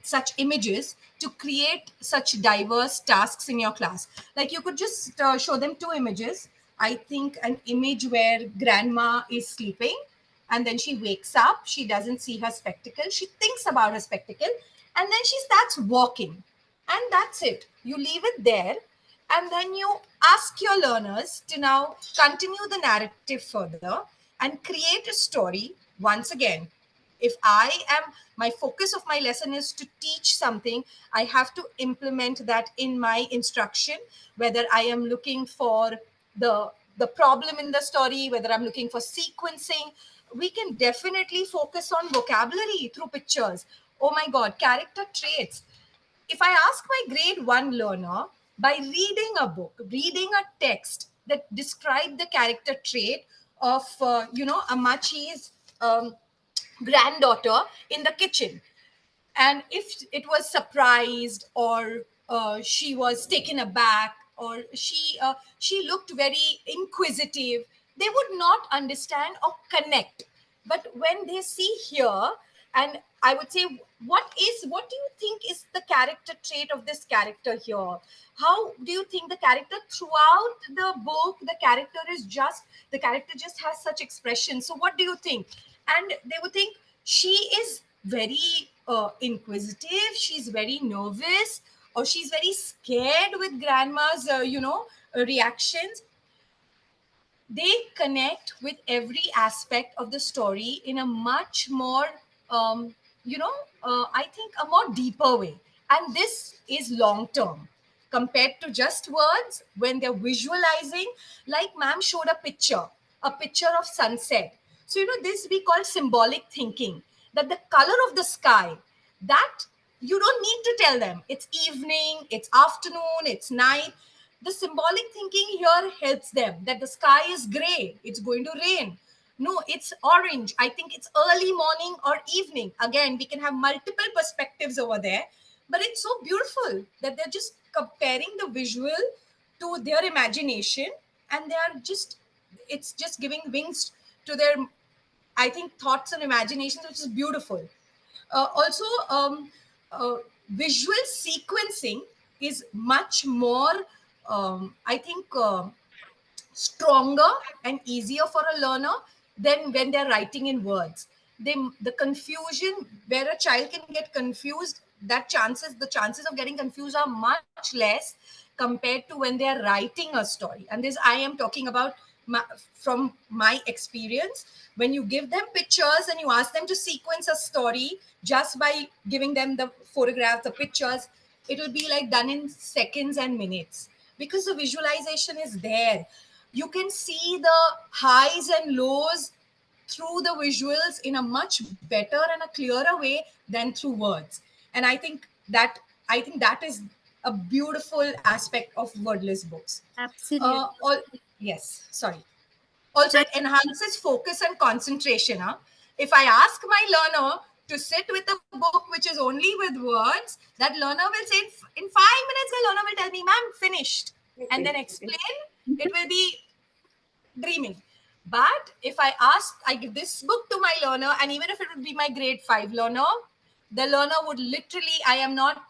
such images to create such diverse tasks in your class. Like you could just show them two images. I think an image where grandma is sleeping and then she wakes up, she doesn't see her spectacle, she thinks about her spectacle, and then she starts walking. And that's it. You leave it there, and then you ask your learners to now continue the narrative further and create a story once again. If I am, my focus of my lesson is to teach something, I have to implement that in my instruction, whether I am looking for the problem in the story, whether I'm looking for sequencing. We can definitely focus on vocabulary through pictures. Oh my god, character traits. If I ask my grade 1 learner, by reading a book, reading a text that describe the character trait of Amachi's granddaughter in the kitchen, and if it was surprised, or she was taken aback, or she looked very inquisitive, they would not understand or connect. But when they see here, and I would say, what do you think is the character trait of this character here? How do you think the character throughout the book, the character just has such expression? So what do you think? And they would think she is very inquisitive, she's very nervous, or she's very scared with grandma's reactions. They connect with every aspect of the story in a much more um, I think a more deeper way. And this is long term compared to just words. When they're visualizing, like ma'am showed a picture of sunset. So this we call symbolic thinking, that the color of the sky, that you don't need to tell them it's evening, it's afternoon, it's night. The symbolic thinking here helps them that the sky is gray, it's going to rain. No, it's orange. I think it's early morning or evening. Again, we can have multiple perspectives over there, but it's so beautiful that they're just comparing the visual to their imagination, and they are just, it's just giving wings to their, I think, thoughts and imaginations, which is beautiful. Also, visual sequencing is much more, I think, stronger and easier for a learner than when they're writing in words. The confusion where a child can get confused, the chances of getting confused are much less compared to when they are writing a story. And this I am talking about from my experience. When you give them pictures and you ask them to sequence a story just by giving them the photographs, the pictures, it will be like done in seconds and minutes, because the visualization is there. You can see the highs and lows through the visuals in a much better and a clearer way than through words. And I think that is a beautiful aspect of wordless books. Absolutely. Yes, sorry. Also, Thank it enhances focus and concentration. Huh? If I ask my learner to sit with a book which is only with words, that learner will say in 5 minutes, the learner will tell me, ma'am, finished. And then explain, it will be dreaming. But if I give this book to my learner, and even if it would be my grade 5 learner, the learner would literally, I am not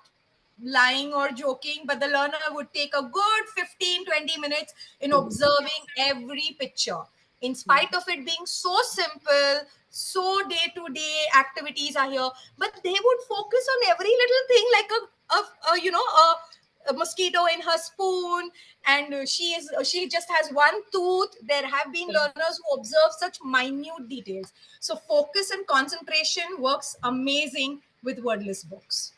lying or joking, but the learner would take a good 15-20 minutes in observing every picture. In spite of it being so simple, so day-to-day activities are here, but they would focus on every little thing, like a mosquito in her spoon, and she just has one tooth. There have been learners who observe such minute details. So focus and concentration works amazing with wordless books.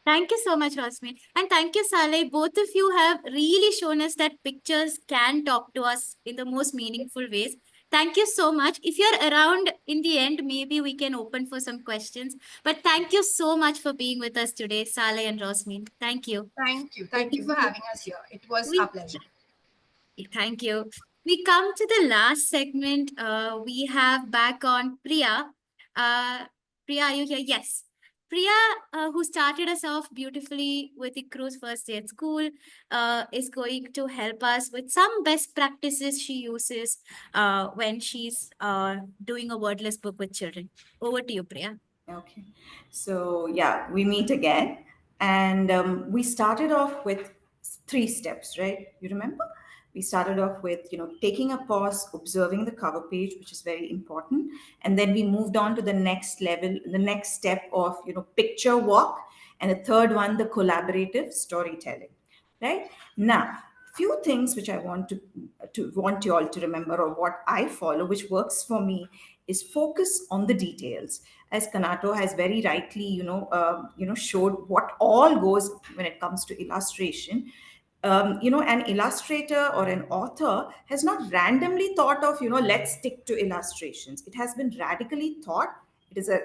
Thank you so much, Rosmin. And thank you, Saleh. Both of you have really shown us that pictures can talk to us in the most meaningful ways. Thank you so much. If you're around in the end, maybe we can open for some questions. But thank you so much for being with us today, Saleh and Rosmin. Thank you. Thank you for having us here. It was We our pleasure. Thank you. We come to the last segment. We have back on Priya. Priya, are you here? Yes. Priya, who started us off beautifully with the cruise first day at school, is going to help us with some best practices she uses when she's doing a wordless book with children. Over to you, Priya. Okay. So, yeah, we meet again. And we started off with 3 steps, right? You remember? We started off with, taking a pause, observing the cover page, which is very important. And then we moved on to the next level, the next step of, picture walk. And the third one, the collaborative storytelling, right? Now, few things which I want you all to remember, or what I follow, which works for me, is focus on the details. As Kanato has very rightly, showed what all goes when it comes to illustration. An illustrator or an author has not randomly thought of, let's stick to illustrations. It has been radically thought. It is a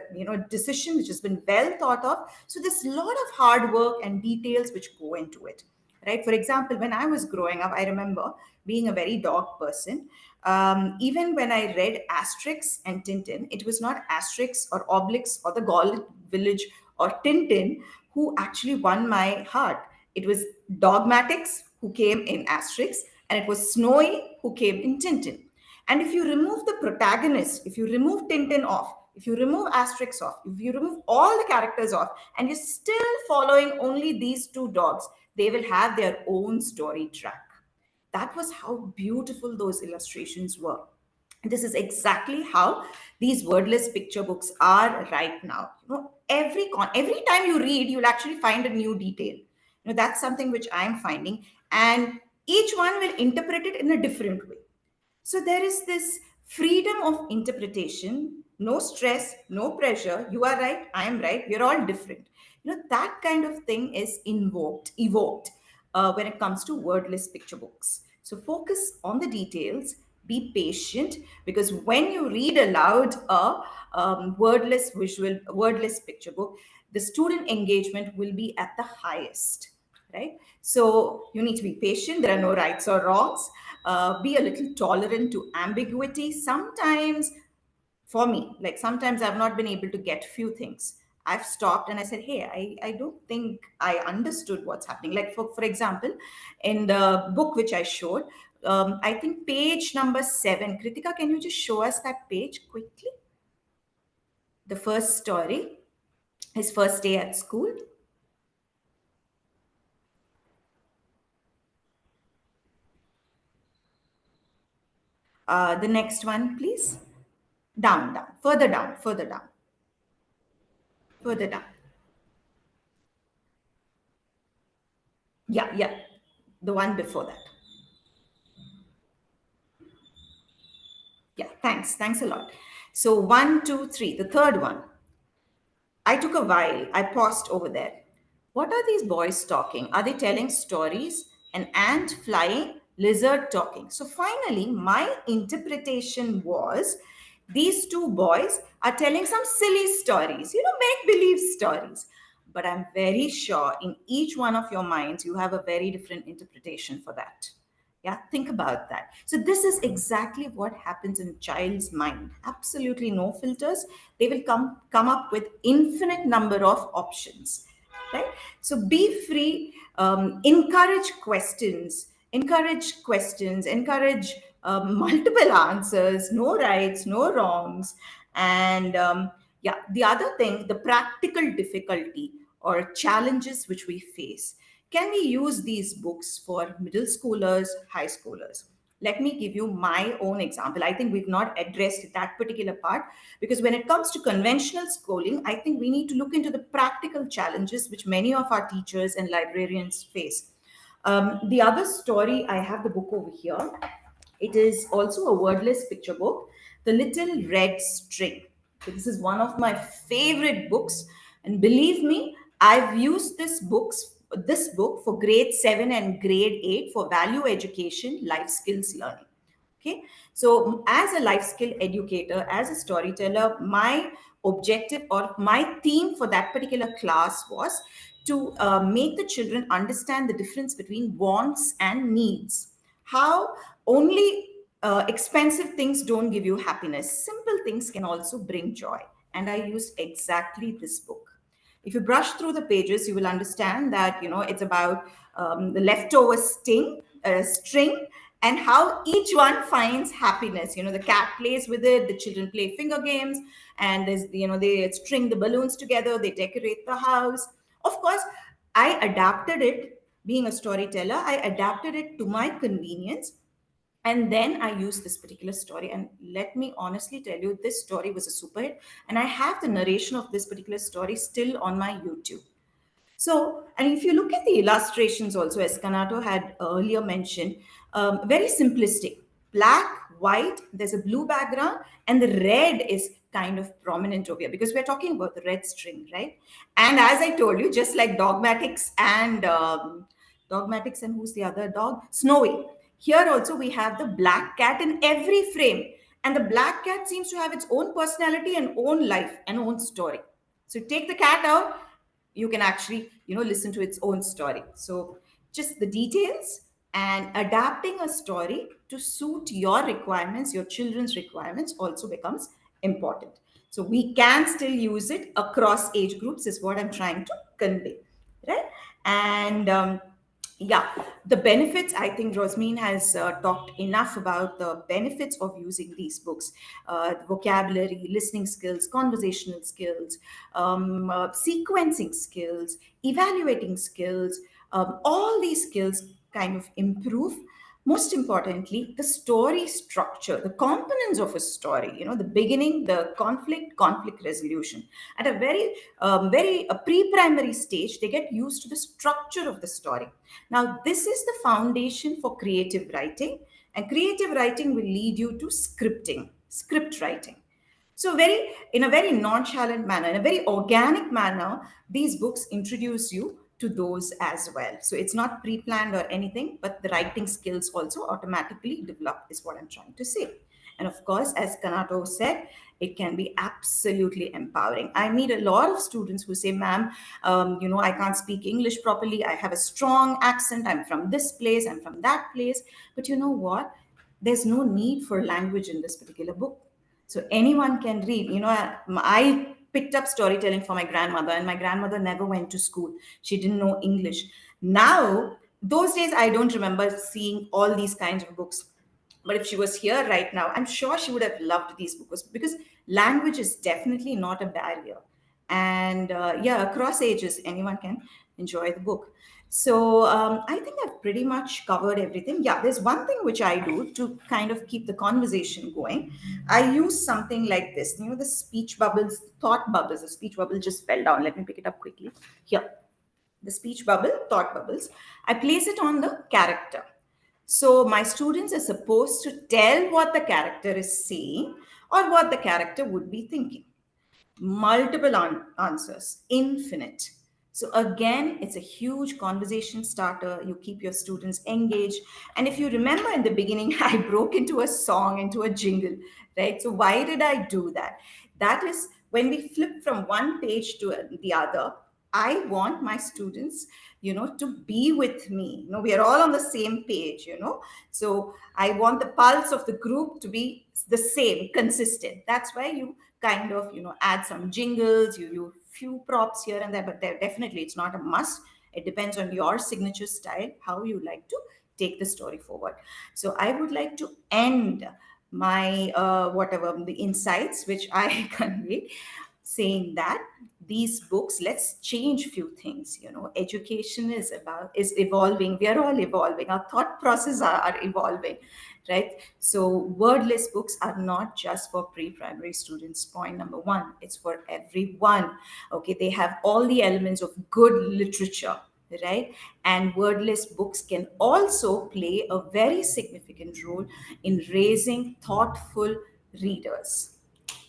decision which has been well thought of. So there's a lot of hard work and details which go into it, right? For example, when I was growing up, I remember being a very dog person. Even when I read Asterix and Tintin, it was not Asterix or Obelix or the Golden Village or Tintin who actually won my heart. It was Dogmatics who came in Asterix, and it was Snowy who came in Tintin. And if you remove the protagonist, if you remove Tintin off, if you remove Asterix off, if you remove all the characters off, and you're still following only these 2 dogs, they will have their own story track. That was how beautiful those illustrations were. This is exactly how these wordless picture books are right now. Every time you read, you'll actually find a new detail. That's something which I'm finding, and each one will interpret it in a different way. So there is this freedom of interpretation, no stress, no pressure. You are right, I am right, we're all different. That kind of thing is evoked when it comes to wordless picture books. So focus on the details, be patient, because when you read aloud a wordless picture book, the student engagement will be at the highest, right? So you need to be patient. There are no rights or wrongs. Be a little tolerant to ambiguity. Sometimes, for me, like sometimes I've not been able to get few things. I've stopped and I said, hey, I don't think I understood what's happening. Like, for example, in the book which I showed, I think page number 7. Kritika, can you just show us that page quickly? The first story, his first day at school. The next one, please. Down, further down. Yeah. The one before that. Yeah, thanks a lot. So 1, 2, 3, the third one. I took a while. I paused over there. What are these boys talking? Are they telling stories? An ant flying, lizard talking. So finally, my interpretation was these 2 boys are telling some silly stories, make believe stories. but I'm very sure in each one of your minds, you have a very different interpretation for that. Yeah, think about that. So this is exactly what happens in a child's mind. Absolutely no filters. They will come up with infinite number of options, right? So be free, encourage questions, encourage multiple answers, no rights, no wrongs. And yeah, the other thing, the practical difficulty or challenges which we face. Can we use these books for middle schoolers, high schoolers? Let me give you my own example. I think we've not addressed that particular part, because when it comes to conventional schooling, I think we need to look into the practical challenges which many of our teachers and librarians face. The other story, I have the book over here. It is also a wordless picture book, The Little Red String. So this is one of my favorite books, and believe me, I've used this book for grade 7 and grade 8 for value education, life skills learning. Okay, so as a life skill educator, as a storyteller, my objective or my theme for that particular class was to make the children understand the difference between wants and needs. How only expensive things don't give you happiness. Simple things can also bring joy. And I used exactly this book. If you brush through the pages, you will understand that, it's about the leftover string, and how each one finds happiness. The cat plays with it, the children play finger games, and they string the balloons together, they decorate the house. Of course, I adapted it. Being a storyteller, I adapted it to my convenience, and then I used this particular story. And let me honestly tell you, this story was a super hit, and I have the narration of this particular story still on my YouTube. So, and if you look at the illustrations also, as Kanato had earlier mentioned, very simplistic. Black, white, there's a blue background, and the red is kind of prominent over here, because we're talking about the red string, right? And as I told you, just like Dogmatics and who's the other dog? Snowy. Here also we have the black cat in every frame. And the black cat seems to have its own personality and own life and own story. So take the cat out, you can actually listen to its own story. So just the details and adapting a story to suit your requirements, your children's requirements, also becomes important. So we can still use it across age groups, is what I'm trying to convey, right? And yeah, the benefits, I think Rosmin has talked enough about the benefits of using these books. Vocabulary, listening skills, conversational skills, sequencing skills, evaluating skills, all these skills kind of improve. Most importantly, the story structure, the components of a story, the beginning, the conflict resolution. At a very pre-primary stage, they get used to the structure of the story. Now, this is the foundation for creative writing, and creative writing will lead you to script writing. So in a very nonchalant manner, in a very organic manner, these books introduce you to those as well. So it's not pre-planned or anything, but the writing skills also automatically develop, is what I'm trying to say. And of course, as Kanato said, it can be absolutely empowering. I meet a lot of students who say, ma'am, I can't speak English properly. I have a strong accent. I'm from this place. I'm from that place. But you know what? There's no need for language in this particular book. So anyone can read. I picked up storytelling for my grandmother, and my grandmother never went to school. She didn't know English. Now, those days, I don't remember seeing all these kinds of books. But if she was here right now, I'm sure she would have loved these books, because language is definitely not a barrier. And yeah, across ages, anyone can enjoy the book. So I think I've pretty much covered everything. Yeah, there's one thing which I do to kind of keep the conversation going. I use something like this, the speech bubbles, thought bubbles. The speech bubble just fell down. Let me pick it up quickly. Here, the speech bubble, thought bubbles. I place it on the character. So my students are supposed to tell what the character is saying or what the character would be thinking. Multiple answers, infinite. So again, it's a huge conversation starter. You keep your students engaged. And if you remember in the beginning, I broke into a song, into a jingle, right? So why did I do that? That is when we flip from one page to the other, I want my students, to be with me. We are all on the same page, So I want the pulse of the group to be the same, consistent. That's why you kind of, add some jingles, you few props here and there, but definitely it's not a must. It depends on your signature style, how you like to take the story forward. So I would like to end my whatever the insights which I conveyed, saying that these books, let's change few things. Education is evolving. We are all evolving. Our thought process are evolving, right? So wordless books are not just for pre-primary students. Point number one, it's for everyone. Okay, they have all the elements of good literature, right? And wordless books can also play a very significant role in raising thoughtful readers,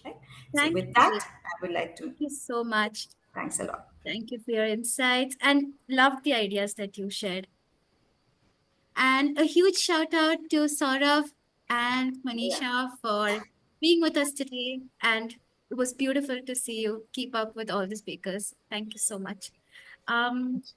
right? So Thank with you. that, I would like to Thank you so much. thanks a lot. Thank you for your insights and love the ideas that you shared. And a huge shout out to Saurav and Yeah. Manisha for being with us today. And it was beautiful to see you keep up with all the speakers. Thank you so much.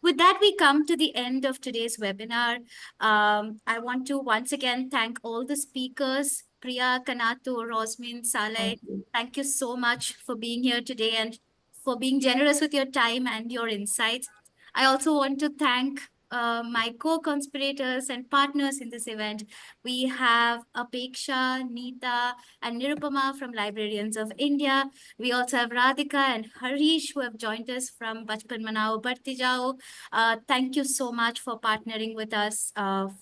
With that, we come to the end of today's webinar. I want to once again thank all the speakers, Priya, Kanato, Rosmin, Saleh. Thank you. Thank you so much for being here today and for being generous with your time and your insights. I also want to thank my co-conspirators and partners in this event. We have Apeksha, Neeta, and Nirupama from Librarians of India. We also have Radhika and Harish who have joined us from Bachpan Manao, Bartijao. Thank you so much for partnering with us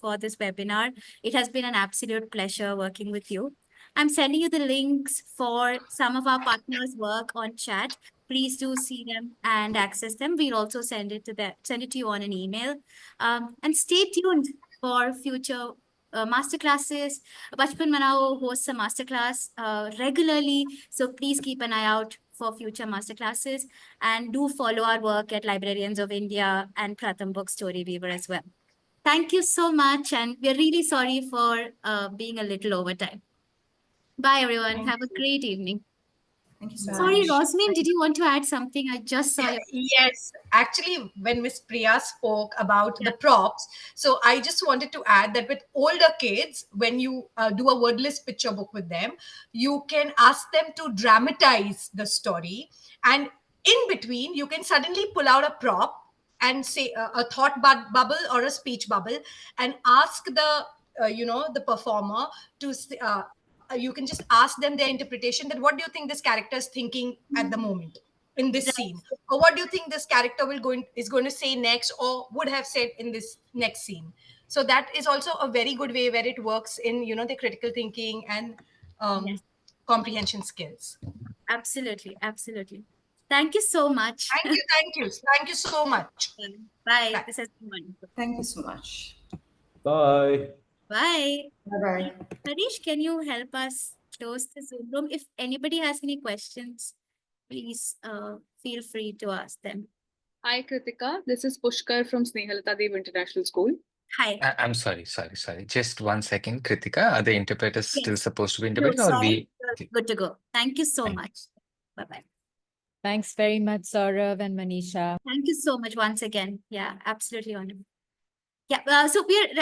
for this webinar. It has been an absolute pleasure working with you. I'm sending you the links for some of our partners' work on chat. Please do see them and access them. We'll also send it to you on an email. And stay tuned for future masterclasses. Bachpan Manao hosts a masterclass regularly, so please keep an eye out for future masterclasses and do follow our work at Librarians of India and Pratham Books Story Weaver as well. Thank you so much, and we're really sorry for being a little over time. Bye, everyone. Have a great evening. Thank you so Sorry, much. Rosmin, did you want to add something? I just saw your. Yes, actually, when Miss Priya spoke about the props, so I just wanted to add that with older kids, when you do a wordless picture book with them, you can ask them to dramatize the story, and in between, you can suddenly pull out a prop and say a thought bubble or a speech bubble, and ask the performer to you can just ask them their interpretation, that what do you think this character is thinking at the moment in this scene, or what do you think this character is going to say next or would have said in this next scene. So that is also a very good way where it works in the critical thinking and Yes. comprehension skills. Absolutely, absolutely. Thank you so much. Thank you so much. Bye. Bye. This has been wonderful. Thank you so much. Bye. Bye. Bye-bye. Harish, can you help us close the Zoom room? If anybody has any questions, please feel free to ask them. Hi, Kritika. This is Pushkar from Snehalata Dev International School. Hi. I'm sorry. Just 1 second, Kritika. Are the interpreters still Yes. supposed to be No, interpreting, or sorry. we? Good to go. Thank you so Thank much. Bye-bye. Thanks very much, Saurav and Manisha. Thank you so much once again. Yeah, absolutely wonderful. Yeah, so we're